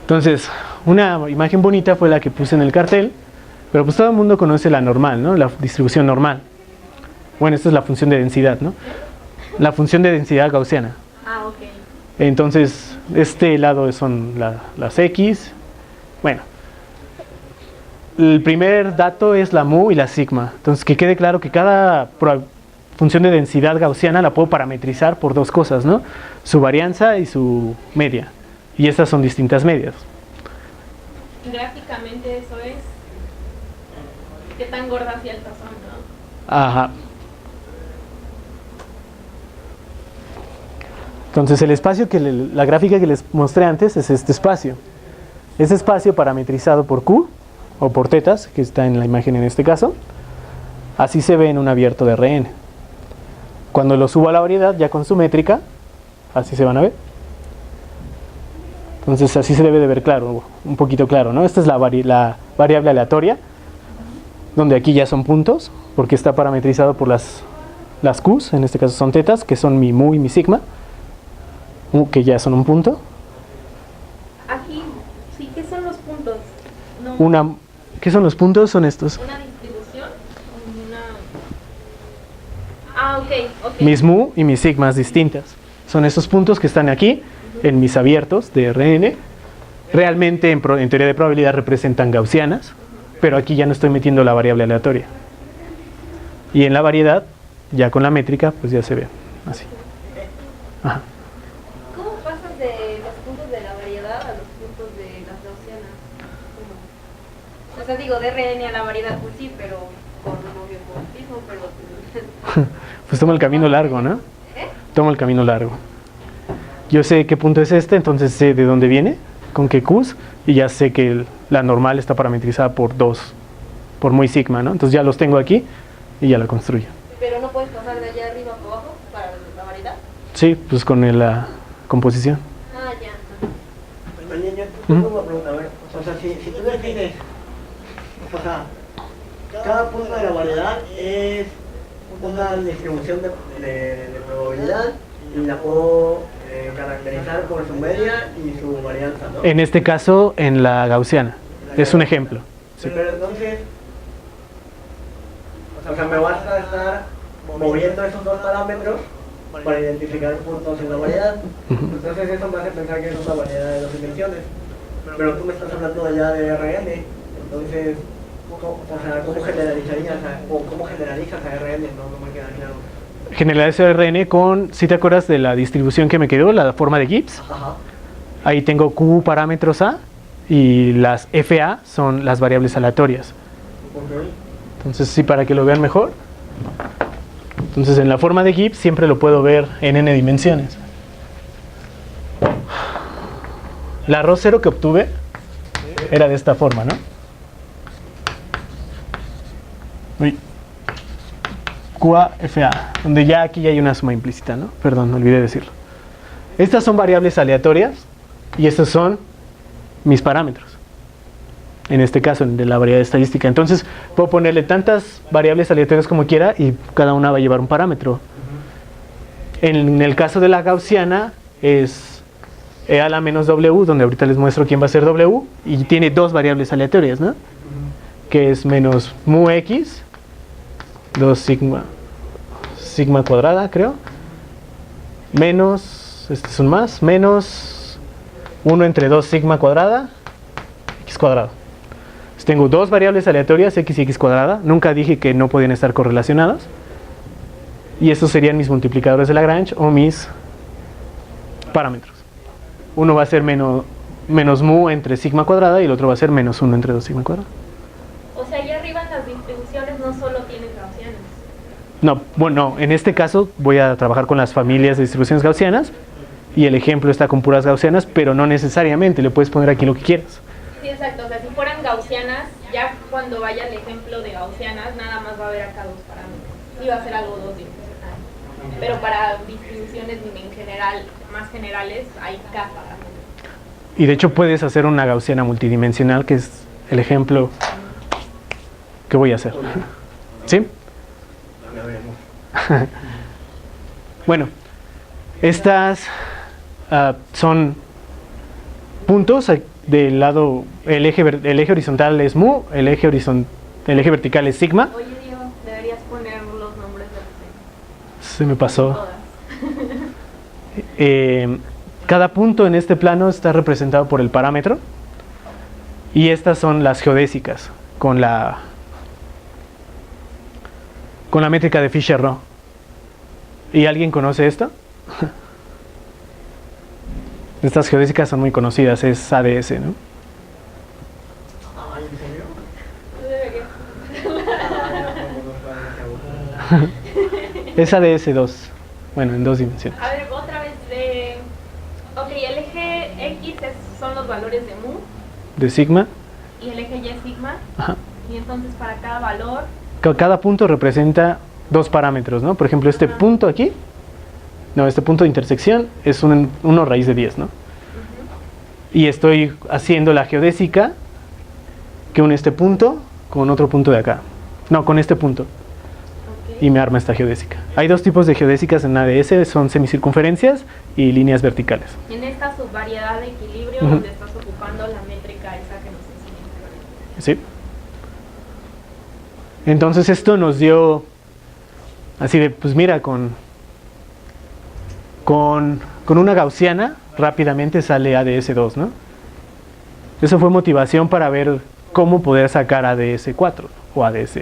Entonces, una imagen bonita fue la que puse en el cartel, pero pues todo el mundo conoce la normal, ¿no? La distribución normal. Bueno, esta es la función de densidad, ¿no? La función de densidad gaussiana. Ah, ok. Entonces, este lado son las X. Bueno, el primer dato es la mu y la sigma. Entonces, que quede claro que cada función de densidad gaussiana la puedo parametrizar por dos cosas, ¿no? Su varianza y su media. Y estas son distintas medias. Gráficamente eso es qué tan gordas y altas son, ¿no? Ajá. Entonces el espacio la gráfica que les mostré antes es este espacio. Ese espacio parametrizado por Q o por tetas, que está en la imagen en este caso, así se ve en un abierto de Rn. Cuando lo subo a la variedad ya con su métrica, así se van a ver. Entonces así se debe de ver claro, un poquito claro, ¿no? Esta es la variable aleatoria, donde aquí ya son puntos, porque está parametrizado por las Qs, en este caso son tetas, que son mi mu y mi sigma, que ya son un punto. Aquí, sí, ¿qué son los puntos? No, ¿Qué son los puntos? Son estos. ¿una distribución? Ah, ok. Mis mu y mis sigmas distintas. Son esos puntos que están aquí, en mis abiertos de Rn. Realmente en teoría de probabilidad representan gaussianas, pero aquí ya no estoy metiendo la variable aleatoria. Y en la variedad, ya con la métrica, pues ya se ve así. Ajá. ¿Cómo pasas de los puntos de la variedad a los puntos de las gaussianas? ¿Cómo? O sea, digo, de Rn a la variedad, pues sí, pero con un obvio contigo, pero... Pues toma el camino largo, ¿no? Toma el camino largo. Yo sé qué punto es este, entonces sé de dónde viene, con qué Qs, y ya sé que la normal está parametrizada por muy sigma, ¿no? Entonces ya los tengo aquí y ya la construyo. Pero no puedes pasar de allá arriba para abajo para la variedad. Sí, pues con la composición. Ah, ya. Oye, yo tengo una pregunta, a ver, o sea, si tú defines, o sea, cada punto de la variedad es una distribución de probabilidad y la puedo caracterizar por su media y su varianza, ¿no? En este caso, en la gaussiana. Es un ejemplo. Sí. Pero entonces, o sea, me basta estar moviendo esos dos parámetros para identificar puntos en la variedad. Entonces eso me hace pensar que es una variedad de 2 dimensiones. Pero tú me estás hablando ya de RN, entonces, ¿cómo generalizarías o cómo generalizas a RN? No me queda claro. Generalizo RN con, ¿sí te acuerdas de la distribución que me quedó, la forma de Gibbs? Ajá. Ahí tengo Q parámetros A y las FA son las variables aleatorias. Okay. Entonces, sí, para que lo vean mejor. Entonces, en la forma de Gibbs siempre lo puedo ver en n dimensiones. La arroz cero que obtuve era de esta forma, ¿no? Uy. QA-FA, donde ya aquí ya hay una suma implícita, ¿no? Perdón, me olvidé decirlo. Estas son variables aleatorias y estos son mis parámetros. En este caso, de la variedad estadística. Entonces, puedo ponerle tantas variables aleatorias como quiera y cada una va a llevar un parámetro. En el caso de la gaussiana es E a la menos W, donde ahorita les muestro quién va a ser W, y tiene dos variables aleatorias, ¿no? Que es menos mu x, 2 sigma cuadrada, creo, menos, este es un más, menos 1 entre 2 sigma cuadrada, x cuadrado. Entonces tengo dos variables aleatorias, x y x cuadrada. Nunca dije que no podían estar correlacionadas. Y estos serían mis multiplicadores de Lagrange o mis parámetros. Uno va a ser menos mu entre sigma cuadrada y el otro va a ser menos 1 entre 2 sigma cuadrada. O sea, allá arriba en las distribuciones no solo tienen gaussianas. No, bueno, en este caso voy a trabajar con las familias de distribuciones gaussianas y el ejemplo está con puras gaussianas, pero no necesariamente, le puedes poner aquí lo que quieras. Sí, exacto, o sea, si fueran gaussianas, ya cuando vaya el ejemplo de gaussianas, nada más va a haber acá dos parámetros. Y va a ser algo dos dimensional. Pero para distribuciones en general, más generales, hay K parámetros. Y de hecho puedes hacer una gaussiana multidimensional, que es el ejemplo que voy a hacer. ¿Sí? Bueno, estas son puntos del lado, el eje horizontal es mu, el eje vertical es sigma. Oye, Diego, deberías poner los nombres de los Se me pasó. todas. Cada punto en este plano está representado por el parámetro. Y estas son las geodésicas con la métrica de Fisher-Rho. ¿Y alguien conoce esto? Estas geodésicas son muy conocidas, es ADS, ¿no? Ay, ¿en serio? Es ADS 2, bueno, en 2 dimensiones. A ver, otra vez de... Ok, el eje X son los valores de mu De sigma. y el eje Y es sigma. Ajá. Y entonces para cada valor... Cada punto representa dos parámetros, ¿no? Por ejemplo, este punto aquí, este punto de intersección es 1 raíz de 10, ¿no? Y estoy haciendo la geodésica que une este punto con otro punto de acá. No, con este punto. Okay. Y me arma esta geodésica. Hay dos tipos de geodésicas en ADS, son semicircunferencias y líneas verticales. En esta subvariedad de equilibrio donde estás ocupando la métrica esa que nos enseñó. ¿Sí? Entonces esto nos dio así de, pues mira, con una gaussiana rápidamente sale ADS2, ¿no? Eso fue motivación para ver cómo poder sacar ADS4 o ADS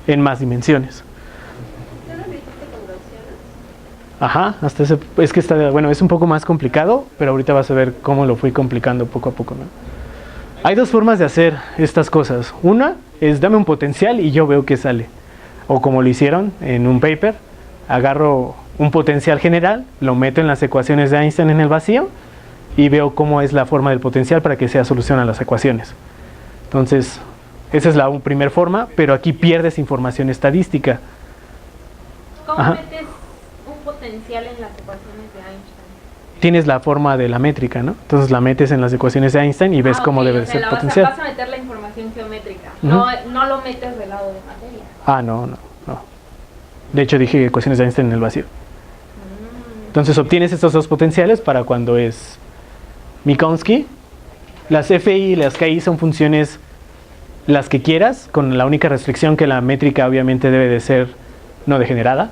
en más dimensiones. ¿Qué lo hiciste con gaussianas? Ajá, hasta ese, es que está, bueno, es un poco más complicado, pero ahorita vas a ver cómo lo fui complicando poco a poco, ¿no? Hay dos formas de hacer estas cosas. Una es dame un potencial y yo veo qué sale. O como lo hicieron en un paper, agarro un potencial general, lo meto en las ecuaciones de Einstein en el vacío y veo cómo es la forma del potencial para que sea solución a las ecuaciones. Entonces, esa es la primera forma, pero aquí pierdes información estadística. ¿Cómo Ajá. metes un potencial en las ecuaciones de Einstein? tienes la forma de la métrica, ¿no? Entonces la metes en las ecuaciones de Einstein y ves cómo ok, debe o de sea, ser la potencial. vas a meter la información geométrica, Ujú. no lo metes del lado de materia. Ah, no. De hecho dije ecuaciones de Einstein en el vacío. Entonces obtienes estos dos potenciales para cuando es Minkowski. Las FI y las KI son funciones las que quieras, con la única restricción que la métrica obviamente debe de ser no degenerada.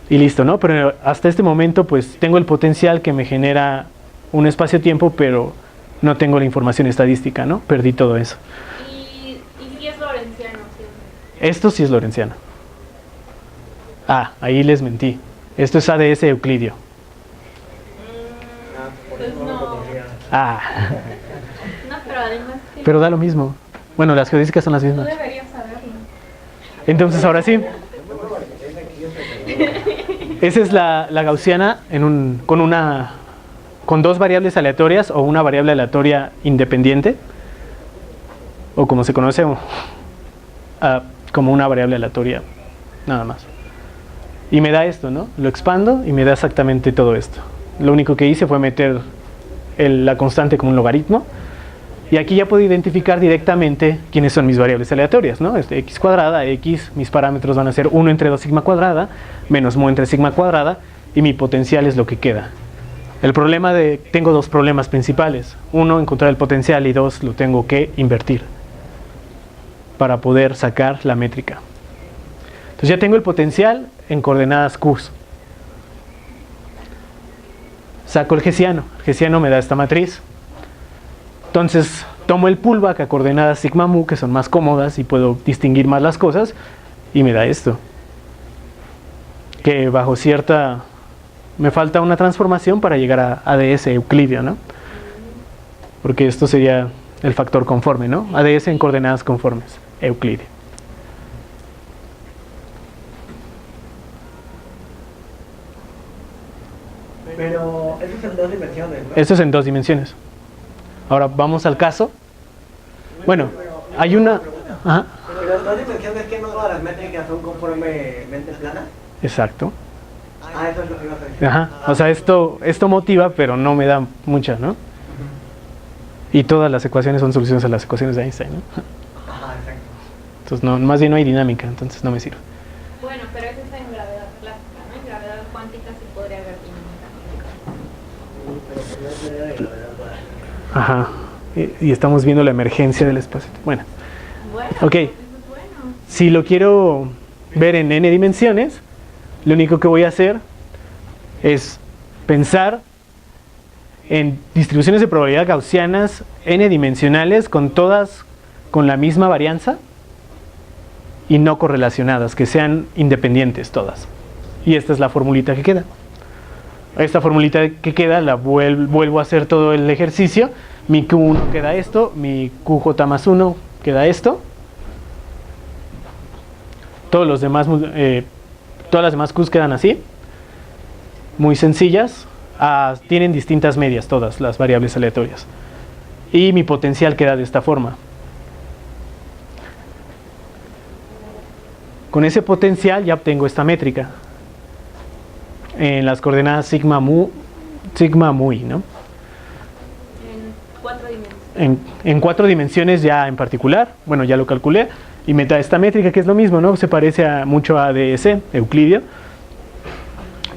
Y listo, ¿no? Pero hasta este momento pues tengo el potencial que me genera un espacio-tiempo, pero no tengo la información estadística, ¿no? Perdí todo eso. Y si es lorentziano siempre. Esto sí es lorentziano. Ah, ahí les mentí. Esto es ADS euclidio. Por Pues eso no. lo conocía. Ah, No, pero además que pero da lo mismo. Bueno, las geodésicas son las tú mismas. deberías saberlo. Entonces ahora sí. Esa es la gaussiana con dos variables aleatorias o una variable aleatoria independiente, o como se conoce como una variable aleatoria nada más. Y me da esto, ¿no? Lo expando y me da exactamente todo esto. Lo único que hice fue meter la constante como un logaritmo. Y aquí ya puedo identificar directamente quiénes son mis variables aleatorias, ¿no? X cuadrada, X, mis parámetros van a ser 1 entre 2 sigma cuadrada, menos mu entre sigma cuadrada, y mi potencial es lo que queda. Tengo dos problemas principales. Uno, encontrar el potencial, y dos, lo tengo que invertir para poder sacar la métrica. Entonces ya tengo el potencial en coordenadas Q. Saco el hessiano. El hessiano me da esta matriz. Entonces tomo el pullback a coordenadas sigma mu, que son más cómodas y puedo distinguir más las cosas, y me da esto. Que bajo cierta... me falta una transformación para llegar a ADS euclidio, ¿no? Porque esto sería el factor conforme, ¿no? ADS en coordenadas conformes, euclidio. Pero eso es en dos dimensiones, ¿no? Esto es en dos dimensiones. Ahora vamos al caso. Bueno, hay una... Ajá, Pero en dos dimensiones, que no todas las métricas son conformemente planas. exacto. Ah, eso es lo que ibas a decir. Ajá, o sea, esto motiva, pero no me da mucha, ¿no? Y todas las ecuaciones son soluciones a las ecuaciones de Einstein, ¿no? Ajá, exacto. Entonces, no, más bien no hay dinámica, entonces no me sirve. Bueno, pero eso es en gravedad clásica, ¿no? En gravedad cuántica sí podría haber dinámica. Ajá, y estamos viendo la emergencia del espacio. Bueno, Bueno, ok. eso es bueno. Si lo quiero ver en n dimensiones, lo único que voy a hacer es pensar en distribuciones de probabilidad gaussianas n dimensionales con todas con la misma varianza y no correlacionadas, que sean independientes todas. Y esta es la formulita que queda. Esta formulita que queda la vuelvo a hacer todo el ejercicio. Mi Q1 queda esto, mi QJ más 1 queda esto. Todas las demás Qs quedan así, muy sencillas. Tienen distintas medias todas las variables aleatorias. Y mi potencial queda de esta forma. Con ese potencial ya obtengo esta métrica en las coordenadas sigma mu i, ¿no? En 4 dimensiones. En 4 dimensiones ya en particular, bueno, ya lo calculé, y me da esta métrica que es lo mismo, ¿no? Se parece mucho a ADS, Euclidio.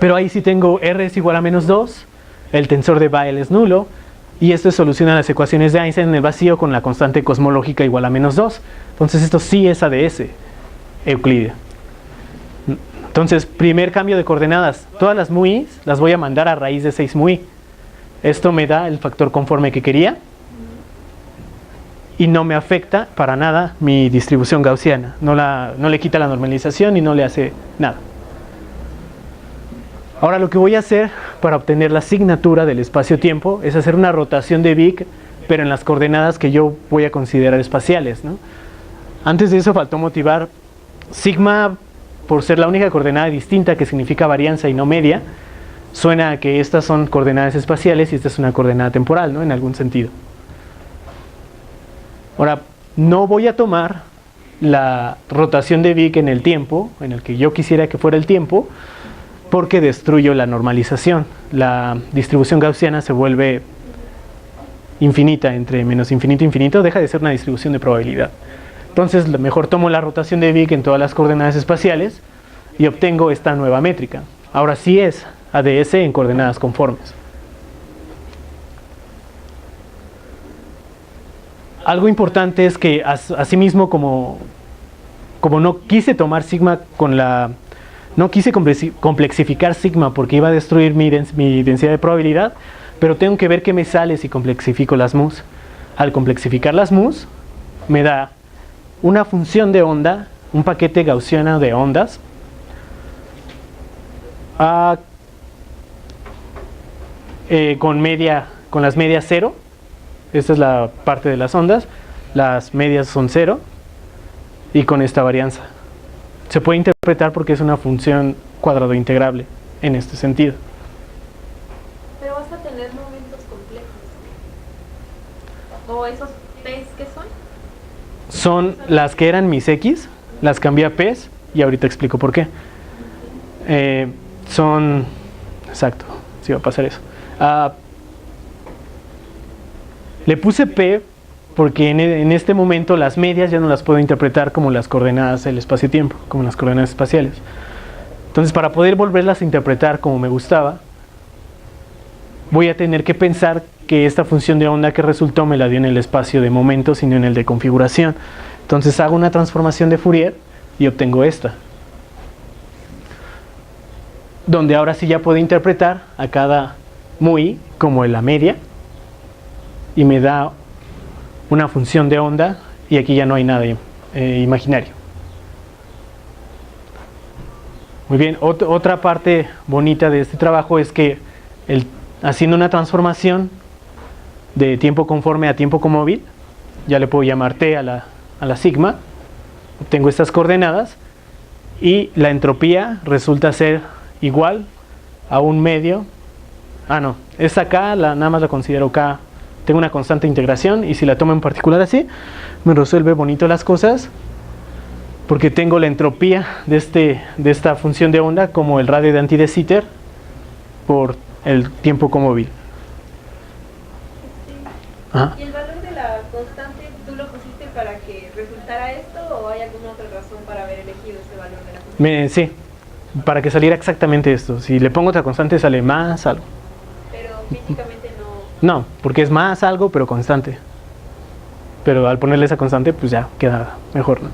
Pero ahí sí tengo R es igual a menos 2, el tensor de Weyl es nulo, y esto soluciona las ecuaciones de Einstein en el vacío con la constante cosmológica igual a menos 2. Entonces esto sí es ADS, Euclidio. Entonces, primer cambio de coordenadas, todas las muis las voy a mandar a raíz de 6 mui. Esto me da el factor conforme que quería y no me afecta para nada mi distribución gaussiana. No le quita la normalización y no le hace nada. Ahora lo que voy a hacer para obtener la asignatura del espacio-tiempo es hacer una rotación de Wick, pero en las coordenadas que yo voy a considerar espaciales, ¿no? Antes de eso faltó motivar sigma, por ser la única coordenada distinta que significa varianza y no media, suena a que estas son coordenadas espaciales y esta es una coordenada temporal, ¿no? En algún sentido. Ahora, no voy a tomar la rotación de Wick en el tiempo, en el que yo quisiera que fuera el tiempo, porque destruyo la normalización. La distribución gaussiana se vuelve infinita, entre menos infinito e infinito, deja de ser una distribución de probabilidad. Entonces, mejor tomo la rotación de Wick en todas las coordenadas espaciales y obtengo esta nueva métrica. Ahora sí es ADS en coordenadas conformes. Algo importante es que asimismo como no quise tomar sigma no quise complexificar sigma porque iba a destruir mi densidad de probabilidad, pero tengo que ver qué me sale si complexifico las mus. Al complexificar las mus me da una función de onda, un paquete gaussiano de ondas con las medias 0. Esta es la parte de las ondas, las medias son 0 y con esta varianza. Se puede interpretar porque es una función cuadrado integrable en este sentido. Pero vas a tener momentos complejos. ¿O esos P's qué son? Son las que eran mis X, las cambié a P's y ahorita explico por qué. Exacto, sí va a pasar eso. Le puse P porque en este momento las medias ya no las puedo interpretar como las coordenadas del espacio-tiempo, como las coordenadas espaciales. Entonces, para poder volverlas a interpretar como me gustaba, voy a tener que pensar que esta función de onda que resultó me la dio en el espacio de momentos y no en el de configuración. Entonces hago una transformación de Fourier y obtengo esta, donde ahora sí ya puedo interpretar a cada MUI como la media y me da una función de onda y aquí ya no hay nada imaginario. Muy bien, otra parte bonita de este trabajo es que haciendo una transformación de tiempo conforme a tiempo comóvil, ya le puedo llamar T a la sigma, obtengo estas coordenadas y la entropía resulta ser igual a un medio. Esta K nada más la considero K. Tengo una constante de integración y si la tomo en particular así, me resuelve bonito las cosas porque tengo la entropía de esta función de onda como el radio de anti de Sitter por el tiempo comóvil. ¿Y el valor de la constante tú lo pusiste para que resultara esto o hay alguna otra razón para haber elegido ese valor de la constante? Sí, para que saliera exactamente esto. Si le pongo otra constante sale más algo. Pero físicamente no, porque es más algo pero constante. Pero al ponerle esa constante pues ya queda mejor, ¿no?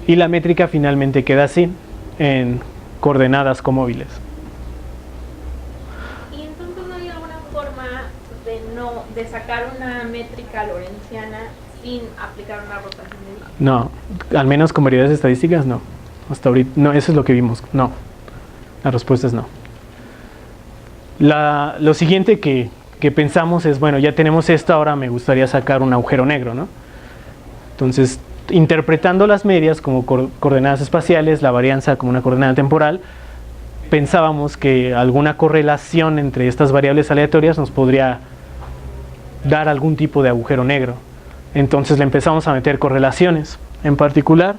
Y la métrica finalmente queda así, en coordenadas comóviles. ¿Y entonces no hay alguna forma de sacar una métrica lorentziana sin aplicar una rotación de Wick? No, al menos con variedades estadísticas no. Hasta ahorita, no, eso es lo que vimos. No, la respuesta es no. Lo siguiente que pensamos es, bueno, ya tenemos esto, ahora me gustaría sacar un agujero negro, ¿no? Entonces, interpretando las medias como coordenadas espaciales, la varianza como una coordenada temporal, pensábamos que alguna correlación entre estas variables aleatorias nos podría dar algún tipo de agujero negro. Entonces le empezamos a meter correlaciones, en particular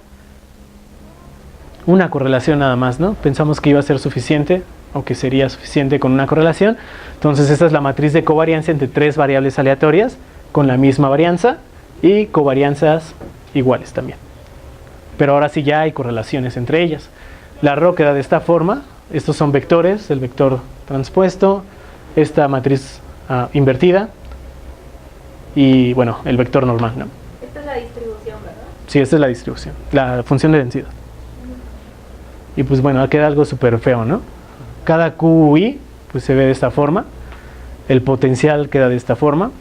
una correlación nada más, ¿no? Pensamos que iba a ser suficiente o que sería suficiente con una correlación. Entonces esta es la matriz de covarianza entre tres variables aleatorias con la misma varianza y covarianzas iguales también. Pero ahora sí ya hay correlaciones entre ellas. La ρ queda de esta forma. Estos son vectores, el vector transpuesto, esta matriz invertida y bueno, el vector normal, ¿no? Esta es la distribución, ¿verdad? Sí, esta es la distribución, la función de densidad. Y pues bueno, queda algo súper feo, ¿no? Cada QI pues se ve de esta forma, el potencial queda de esta forma.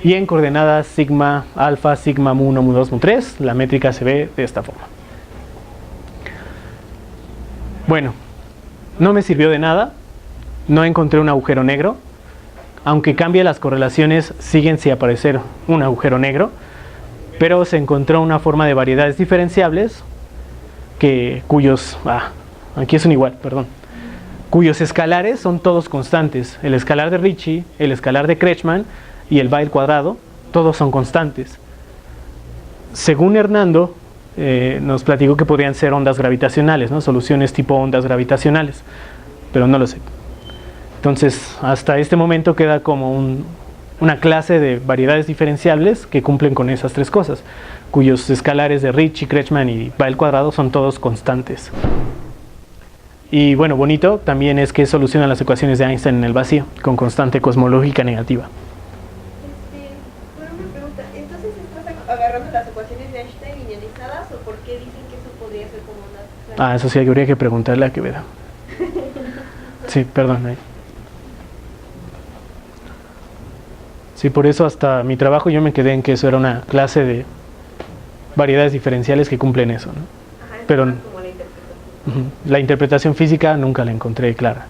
Y en coordenadas sigma alfa, sigma mu1, mu2, mu3, la métrica se ve de esta forma. Bueno, no me sirvió de nada, no encontré un agujero negro, aunque cambie las correlaciones, siguen sin aparecer un agujero negro, pero se encontró una forma de variedades diferenciables cuyos escalares son todos constantes. El escalar de Ricci, el escalar de Kretschmann y el Weil cuadrado, todos son constantes. Según Hernando, nos platicó que podrían ser ondas gravitacionales, ¿no? Soluciones tipo ondas gravitacionales, pero no lo sé. Entonces, hasta este momento queda como una clase de variedades diferenciables que cumplen con esas tres cosas, cuyos escalares de Ricci, Kretschmann y Bael cuadrado son todos constantes. Y bueno, bonito también es que solucionan las ecuaciones de Einstein en el vacío, con constante cosmológica negativa. Bueno, una pregunta, entonces estás agarrando las ecuaciones de Einstein linealizadas o por qué dicen que eso podría ser como una... Eso sí, habría que preguntarle a Quevedo. Sí, perdón. Sí, por eso hasta mi trabajo yo me quedé en que eso era una clase de variedades diferenciales que cumplen eso, ¿no? Ajá, pero como la interpretación. la interpretación física nunca la encontré clara.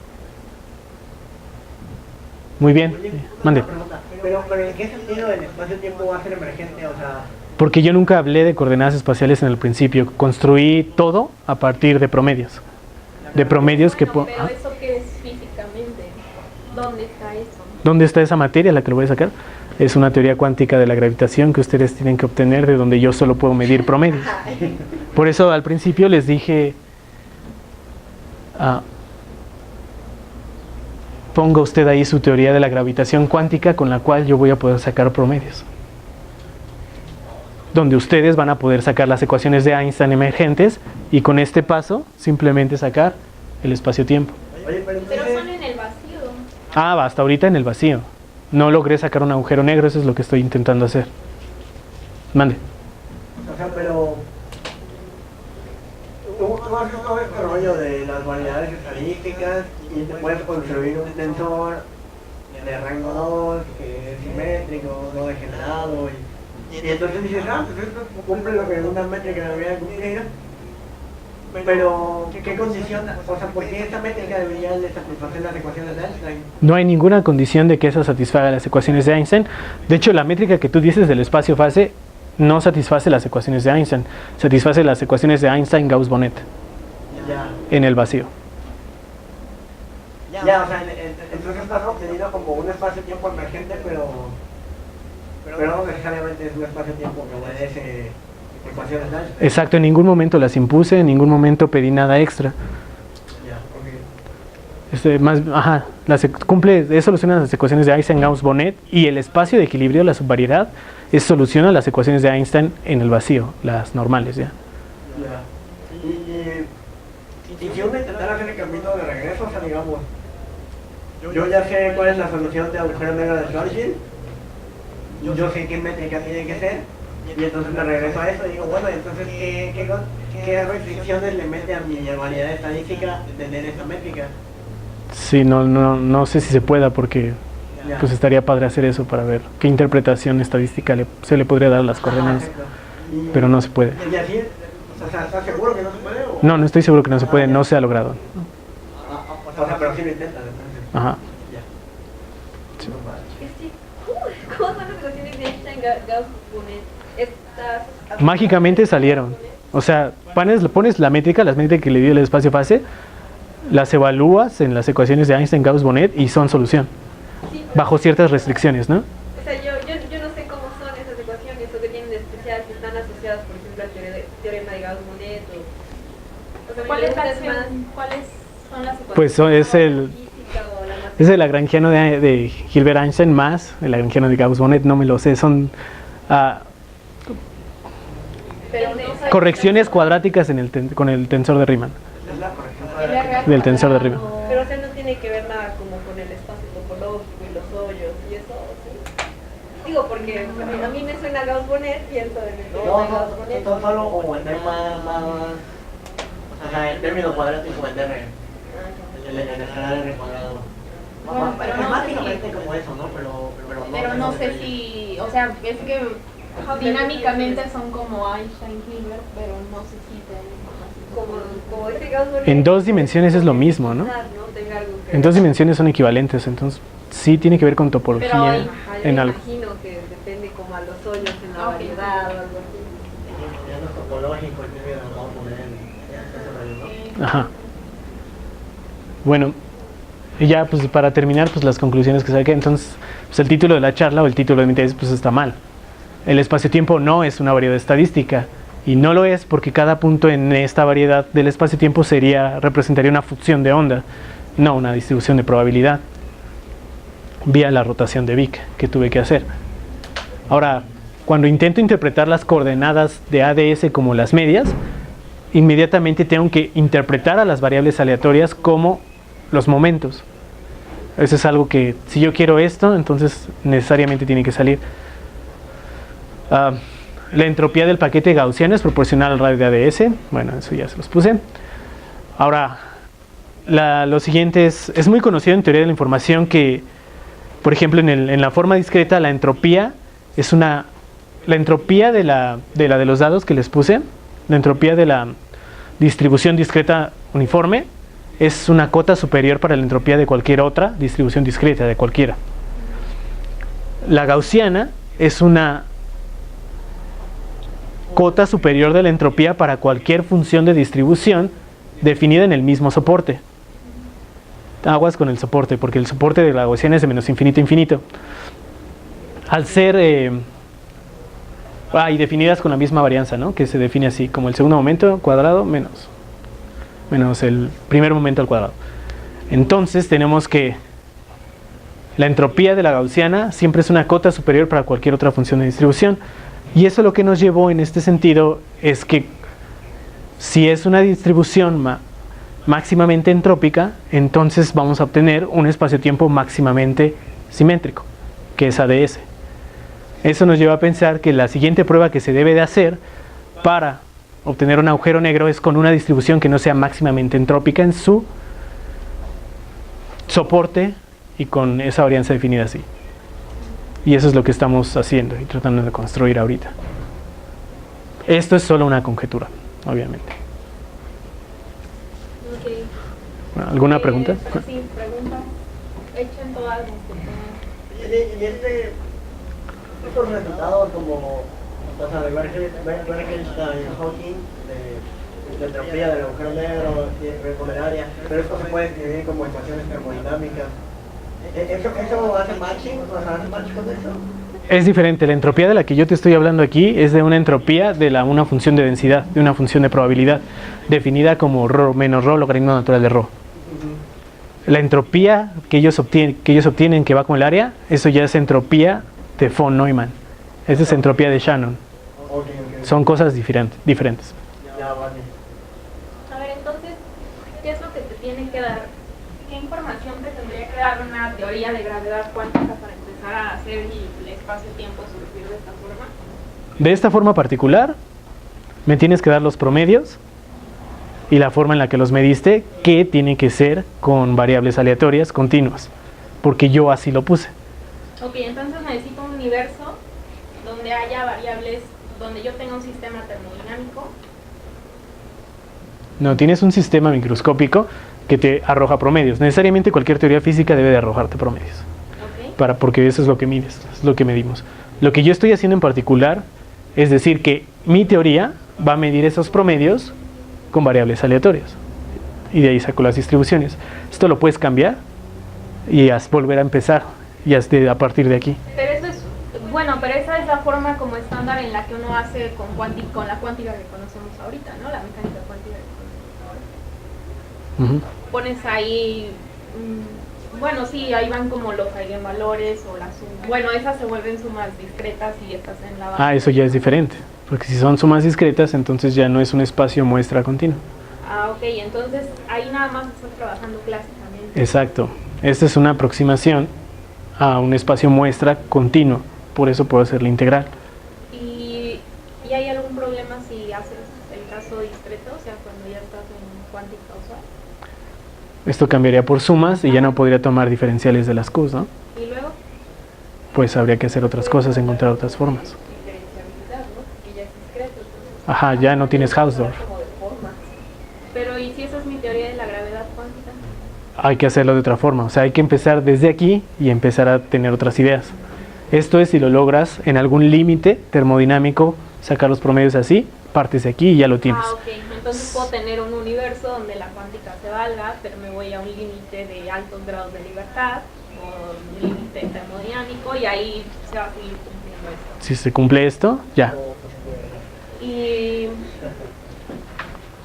Muy bien, Oye, mande. una pregunta, pero ¿en qué sentido el espacio-tiempo va a ser emergente? O sea, Porque yo nunca hablé de coordenadas espaciales en el principio, construí todo a partir de promedios. De promedios que... Bueno, pero ¿eso qué es físicamente? ¿Dónde está eso? ¿Dónde está esa materia, la que lo voy a sacar? Es una teoría cuántica de la gravitación que ustedes tienen que obtener, de donde yo solo puedo medir promedios. Por eso al principio les dije, ponga usted ahí su teoría de la gravitación cuántica con la cual yo voy a poder sacar promedios. Donde ustedes van a poder sacar las ecuaciones de Einstein emergentes y con este paso simplemente sacar el espacio-tiempo. oye, pero Pero entonces... son en el vacío. Hasta ahorita en el vacío. No logré sacar un agujero negro, eso es lo que estoy intentando hacer. Mande. O sea, pero... Tú haces todo este rollo de las variedades estadísticas y te puedes construir un tensor de rango 2, que es simétrico, no degenerado, y entonces dices, pues esto cumple lo que una métrica debería cumplir, pero ¿qué condición? O sea, ¿por qué esta métrica debería de satisfacer las ecuaciones de Einstein? No hay ninguna condición de que esa satisfaga las ecuaciones de Einstein. De hecho, la métrica que tú dices del espacio-fase no satisface las ecuaciones de Einstein. Satisface las ecuaciones de Einstein-Gauss-Bonnet Ya. en el vacío. Ya, o sea, entonces estás obteniendo como un espacio-tiempo emergente, pero no necesariamente es un espacio-tiempo que obedece ecuaciones de Einstein. Exacto, en ningún momento las impuse, en ningún momento pedí nada extra. Ya, ok. Es soluciona las ecuaciones de Einstein-Gauss-Bonnet y el espacio de equilibrio, la subvariedad, soluciona las ecuaciones de Einstein en el vacío, las normales, ¿ya? Ya. Y si uno intentara hacer el camino de regreso, o sea, digamos, yo ya sé cuál es la solución de agujero negro de Schwarzschild, yo sé qué métrica tiene que ser, y entonces me regreso a eso y digo, bueno, entonces, ¿qué restricciones le mete a mi variedad estadística tener esta métrica? Sí, no sé si se pueda porque Ya. pues estaría padre hacer eso para ver qué interpretación estadística se le podría dar a las coordenadas, Exacto. pero no se puede. Y así, o sea, ¿estás seguro que no se puede? O... No estoy seguro que no se puede, no se ha logrado. O sea, pero sí lo intentan, entonces. Ajá. Ya. ¿Cómo son las ecuaciones de Einstein-Gauss-Bonnet? Estas... Mágicamente salieron. O sea, pones la métrica, las métricas que le dio el espacio-fase, las evalúas en las ecuaciones de Einstein-Gauss-Bonnet y son solución, Sí, bajo ciertas restricciones, ¿no? o sea, yo no sé cómo son esas ecuaciones o qué tienen de especial, si están asociadas, por ejemplo, al teorema de Gauss-Bonnet o sea, ¿Cuáles ¿cuáles son las ecuaciones? Pues es el Lagrangiano de Hilbert Einstein más el Lagrangiano de Gauss-Bonnet, no me lo sé, son pero no sé. correcciones cuadráticas con el tensor de Riemann, Es la corrección del tensor de Riemann. Pero o sea, no tiene que ver nada como con el espacio topológico y los hoyos y eso, ¿sí? Digo, porque a mí me suena Gauss-Bonnet, pienso en el teorema de Gauss-Bonnet. No, solo como el tema más, o sea, el término cuadrático del R, el escalar R cuadrado. Bueno, pero Es no sé básicamente si- como eso, ¿no? Pero no sé si, o sea, es que dinámicamente son como Einstein, Hilbert, pero no sé si Como ese Gauss-Bonnet. En dos dimensiones es lo mismo, ¿no? Tenga algo que En dos dimensiones son equivalentes, entonces sí tiene que ver con topología Pero hay- Ajá, yo en me algo. imagino que depende como a los hoyos en la Ok. variedad o algo así. Ya no es topológico, el término lo vamos a poner en eso, ¿no? Ajá. Bueno, y ya pues para terminar pues las conclusiones que saqué, entonces pues el título de la charla o el título de mi tesis pues está mal. El espacio-tiempo no es una variedad estadística Y no lo es porque cada punto en esta variedad del espacio-tiempo representaría una función de onda, no una distribución de probabilidad, vía la rotación de Wick que tuve que hacer. Ahora, cuando intento interpretar las coordenadas de ADS como las medias, inmediatamente tengo que interpretar a las variables aleatorias como los momentos. Eso es algo que, si yo quiero esto, entonces necesariamente tiene que salir. La entropía del paquete gaussiano es proporcional al radio de ADS. Bueno, eso ya se los puse. Ahora, lo siguiente es muy conocido en teoría de la información que, por ejemplo, en la forma discreta, la entropía es la entropía de los dados que les puse, la entropía de la distribución discreta uniforme, es una cota superior para la entropía de cualquier otra distribución discreta, de cualquiera. La gaussiana es una cota superior de la entropía para cualquier función de distribución definida en el mismo soporte. Aguas con el soporte, porque el soporte de la gaussiana es de menos infinito a infinito. Al ser y definidas con la misma varianza, ¿no? Que se define así, como el segundo momento cuadrado menos el primer momento al cuadrado. Entonces tenemos que la entropía de la gaussiana siempre es una cota superior para cualquier otra función de distribución. Y eso lo que nos llevó en este sentido es que si es una distribución máximamente entrópica, entonces vamos a obtener un espacio-tiempo máximamente simétrico, que es ADS. Eso nos lleva a pensar que la siguiente prueba que se debe de hacer para obtener un agujero negro es con una distribución que no sea máximamente entrópica en su soporte y con esa varianza definida así. Y eso es lo que estamos haciendo y tratando de construir ahorita. Esto es solo una conjetura, obviamente. Okay. Bueno, ¿alguna pregunta? Sí, pregunta. Echen todas las Y estos resultados como, o sea, de Wittgenstein, Hawking, de la entropía del agujero negro, recomendaria, pero esto se puede escribir como ecuaciones termodinámicas. ¿Eso hace matching? O sea, ¿hace match con eso? Es diferente, la entropía de la que yo te estoy hablando aquí es de una entropía de una función de densidad, de una función de probabilidad, definida como ρ menos ρ logaritmo natural de ρ. La entropía que ellos obtienen que va con el área, eso ya es entropía de von Neumann. Esa es entropía de Shannon. Okay. Son cosas diferentes. Ya, vale. A ver, entonces, ¿qué es lo que te tiene que dar? ¿Qué información te tendría que dar una teoría de gravedad cuántica para empezar a hacer el espacio-tiempo surgir de esta forma? De esta forma particular, me tienes que dar los promedios y la forma en la que los mediste, que tiene que ser con variables aleatorias continuas, porque yo así lo puse. Ok, entonces necesito un universo donde haya variables, donde yo tenga un sistema termodinámico. No, tienes un sistema microscópico que te arroja promedios. Necesariamente cualquier teoría física debe de arrojarte promedios. Okay. Porque eso es lo que mides, es lo que medimos. Lo que yo estoy haciendo en particular es decir que mi teoría va a medir esos promedios con variables aleatorias. Y de ahí saco las distribuciones. Esto lo puedes cambiar y volver a empezar y a partir de aquí. Pero eso es, bueno, pero esa es la forma como estándar en la que uno hace con la cuántica que conocemos ahorita, ¿no? La mecánica cuántica que conocemos ahora. Pones ahí, bueno, sí, ahí van como los eigenvalores o las sumas. Bueno, esas se vuelven sumas discretas y estas en la base. Eso ya es diferente, porque si son sumas discretas, entonces ya no es un espacio muestra continuo. Ok, entonces ahí nada más estás trabajando clásicamente. Exacto, esta es una aproximación a un espacio muestra continuo, por eso puedo hacer la integral. ¿Y hay algún problema si haces el caso discreto, o sea, cuando ya estás en cuántica usual? Esto cambiaría por sumas y ya no podría tomar diferenciales de las Qs, ¿no? ¿Y luego? Pues habría que hacer otras cosas, encontrar otras formas. Diferenciabilidad, ¿no? Porque ya es discreto. Entonces, Ajá, ya no tienes Hausdorff. como de formas. Pero, ¿y si esa es mi teoría de la gravedad cuántica? Hay que hacerlo de otra forma, o sea, hay que empezar desde aquí y empezar a tener otras ideas. Esto es si lo logras en algún límite termodinámico, sacar los promedios así, partes de aquí y ya lo tienes. Ok, entonces puedo tener un universo donde la cuántica se valga, pero me voy a un límite de altos grados de libertad, o un límite termodinámico, y ahí se va a seguir cumpliendo esto. Si se cumple esto, ya. Y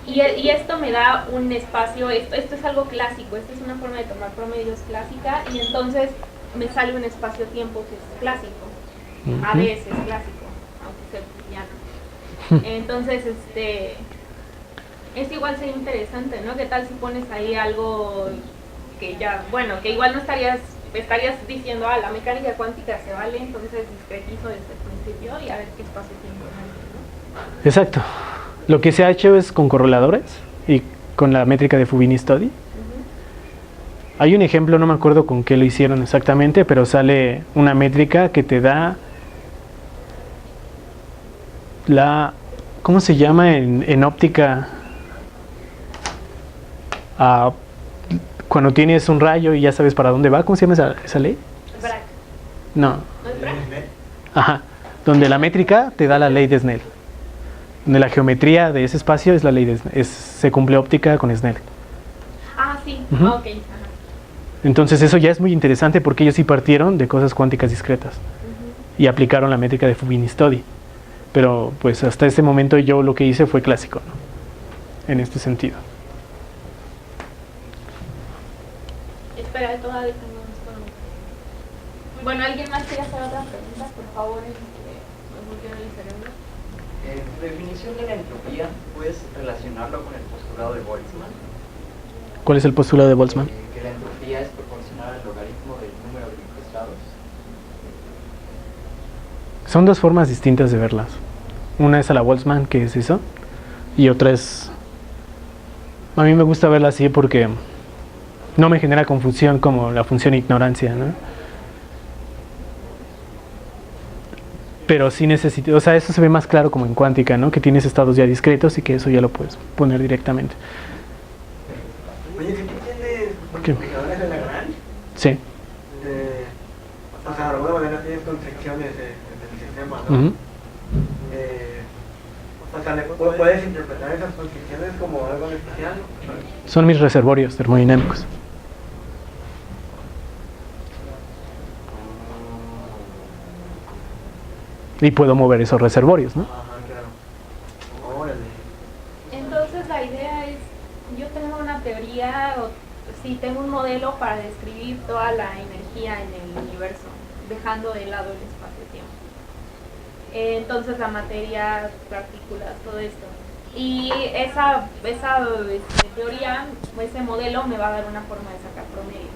Y esto me da un espacio, esto es algo clásico, esto es una forma de tomar promedios clásica, y entonces me sale un espacio-tiempo que es clásico, a veces clásico, aunque sea cristiano. Entonces, es igual sería interesante, ¿no? ¿Qué tal si pones ahí algo que ya, bueno, que igual no estarías diciendo, la mecánica cuántica se vale, entonces discretizo desde el principio y a ver qué espacio-tiempo hay, ¿no? Exacto. Lo que se ha hecho es con correladores y con la métrica de Fubini Study. Hay un ejemplo, no me acuerdo con qué lo hicieron exactamente, pero sale una métrica que te da ¿cómo se llama en óptica? Cuando tienes un rayo y ya sabes para dónde va, ¿cómo se llama esa ley? Bragg. No. ¿No es Bragg? Ajá. Donde la métrica te da la ley de Snell. Donde la geometría de ese espacio es la ley se cumple óptica con Snell. Sí. Ok. Ajá. Entonces eso ya es muy interesante porque ellos sí partieron de cosas cuánticas discretas y aplicaron la métrica de Fubini Study. Pero pues hasta este momento yo lo que hice fue clásico, ¿no? En este sentido. Espera, todavía tengo Bueno, ¿alguien más quiere hacer otra pregunta? Por favor, me bloqueo el cerebro. Tu definición de la entropía, ¿puedes relacionarlo con el postulado de Boltzmann? ¿Cuál es el postulado de Boltzmann? Que la entropía es proporcional al logaritmo del número de microestados. Son dos formas distintas de verlas. Una es a la Boltzmann, que es eso, y otra es... A mí me gusta verla así porque no me genera confusión como la función ignorancia, ¿no? Pero sí necesito, o sea, eso se ve más claro como en cuántica, ¿no? Que tienes estados ya discretos y que eso ya lo puedes poner directamente. Oye, ¿sí tienes ¿Qué? multiplicadores de Lagrange? Sí. O sea, de alguna manera tienes constricciones en el sistema, ¿no? Ujú. O sea, ¿puedes interpretar esas constricciones como algo especial? Son mis reservorios termodinámicos. Y puedo mover esos reservorios, ¿no? Ajá, claro. Órale. Entonces la idea es, yo tengo una teoría, sí, tengo un modelo para describir toda la energía en el universo, dejando de lado el espacio-tiempo. Entonces la materia, partículas, todo esto. Y esa teoría, ese modelo me va a dar una forma de sacar promedios.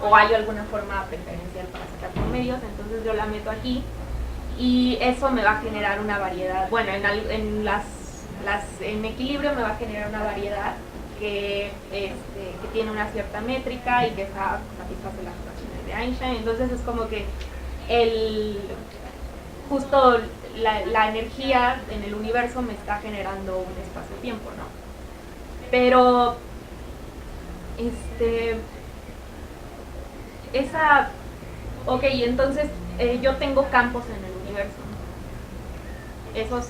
O hay alguna forma preferencial para sacar promedios, entonces yo la meto aquí. Y eso me va a generar una variedad, bueno, en equilibrio me va a generar una variedad que tiene una cierta métrica y que satisface las ecuaciones de Einstein. Entonces es como que justo la energía en el universo me está generando un espacio-tiempo, ¿no? Pero entonces yo tengo campos en el universo. Esos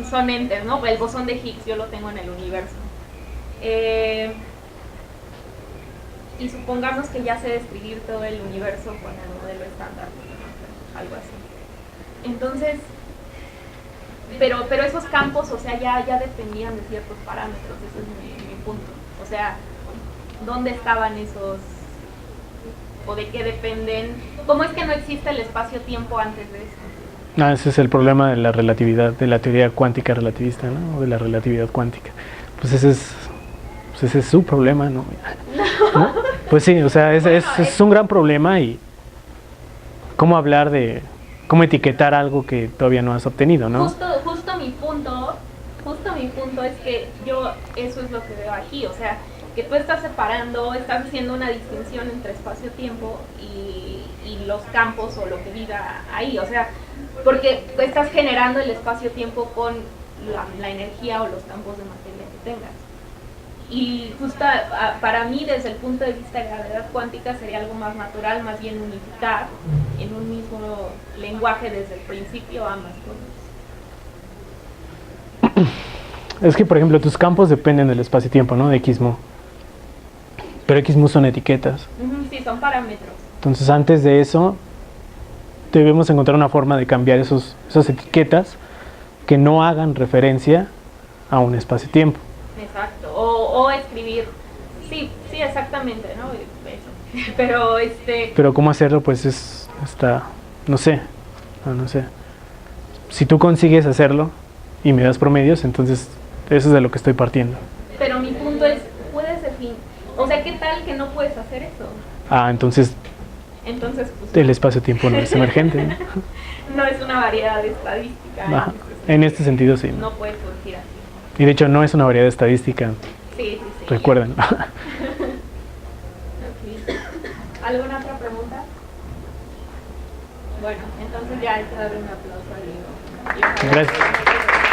son entes, ¿no? El bosón de Higgs yo lo tengo en el universo. Y supongamos que ya sé describir todo el universo con el modelo estándar, algo así. Entonces, pero esos campos, o sea, ya dependían de ciertos parámetros, ese es mi punto. O sea, ¿dónde estaban esos? ¿O de qué dependen? ¿Cómo es que no existe el espacio-tiempo antes de eso? Ese es el problema de la relatividad, de la teoría cuántica relativista, ¿no? O de la relatividad cuántica. Pues ese es su problema, ¿no? ¿No? Pues sí, o sea, es un gran problema. Y cómo hablar de, cómo etiquetar algo que todavía no has obtenido, ¿no? Justo mi punto es que yo, eso es lo que veo aquí, o sea, que tú estás estás haciendo una distinción entre espacio-tiempo y los campos o lo que viva ahí, o sea, porque estás generando el espacio-tiempo con la energía o los campos de materia que tengas. Y justo para mí, desde el punto de vista de la gravedad cuántica, sería algo más natural, más bien unificar en un mismo lenguaje desde el principio ambas cosas. Es que, por ejemplo, tus campos dependen del espacio-tiempo, ¿no? De XMU. Pero XMU son etiquetas. Sí, son parámetros. Entonces, antes de eso, debemos encontrar una forma de cambiar esas etiquetas que no hagan referencia a un espacio-tiempo. Exacto, o escribir, sí, exactamente, ¿no? Eso. Pero Pero cómo hacerlo, pues no sé, no sé. Si tú consigues hacerlo y me das promedios, entonces eso es de lo que estoy partiendo. pero mi punto es, puedes definir, o sea, ¿qué tal que no puedes hacer eso? Entonces Entonces, pues, el espacio-tiempo no es emergente, ¿no? no es una variedad estadística. Ajá. En este sentido, sí. No puede surgir así. Y de hecho no es una variedad estadística, Sí. recuerden. Ok. ¿Alguna otra pregunta? Bueno, entonces ya hay que darle un aplauso a Diego. Gracias.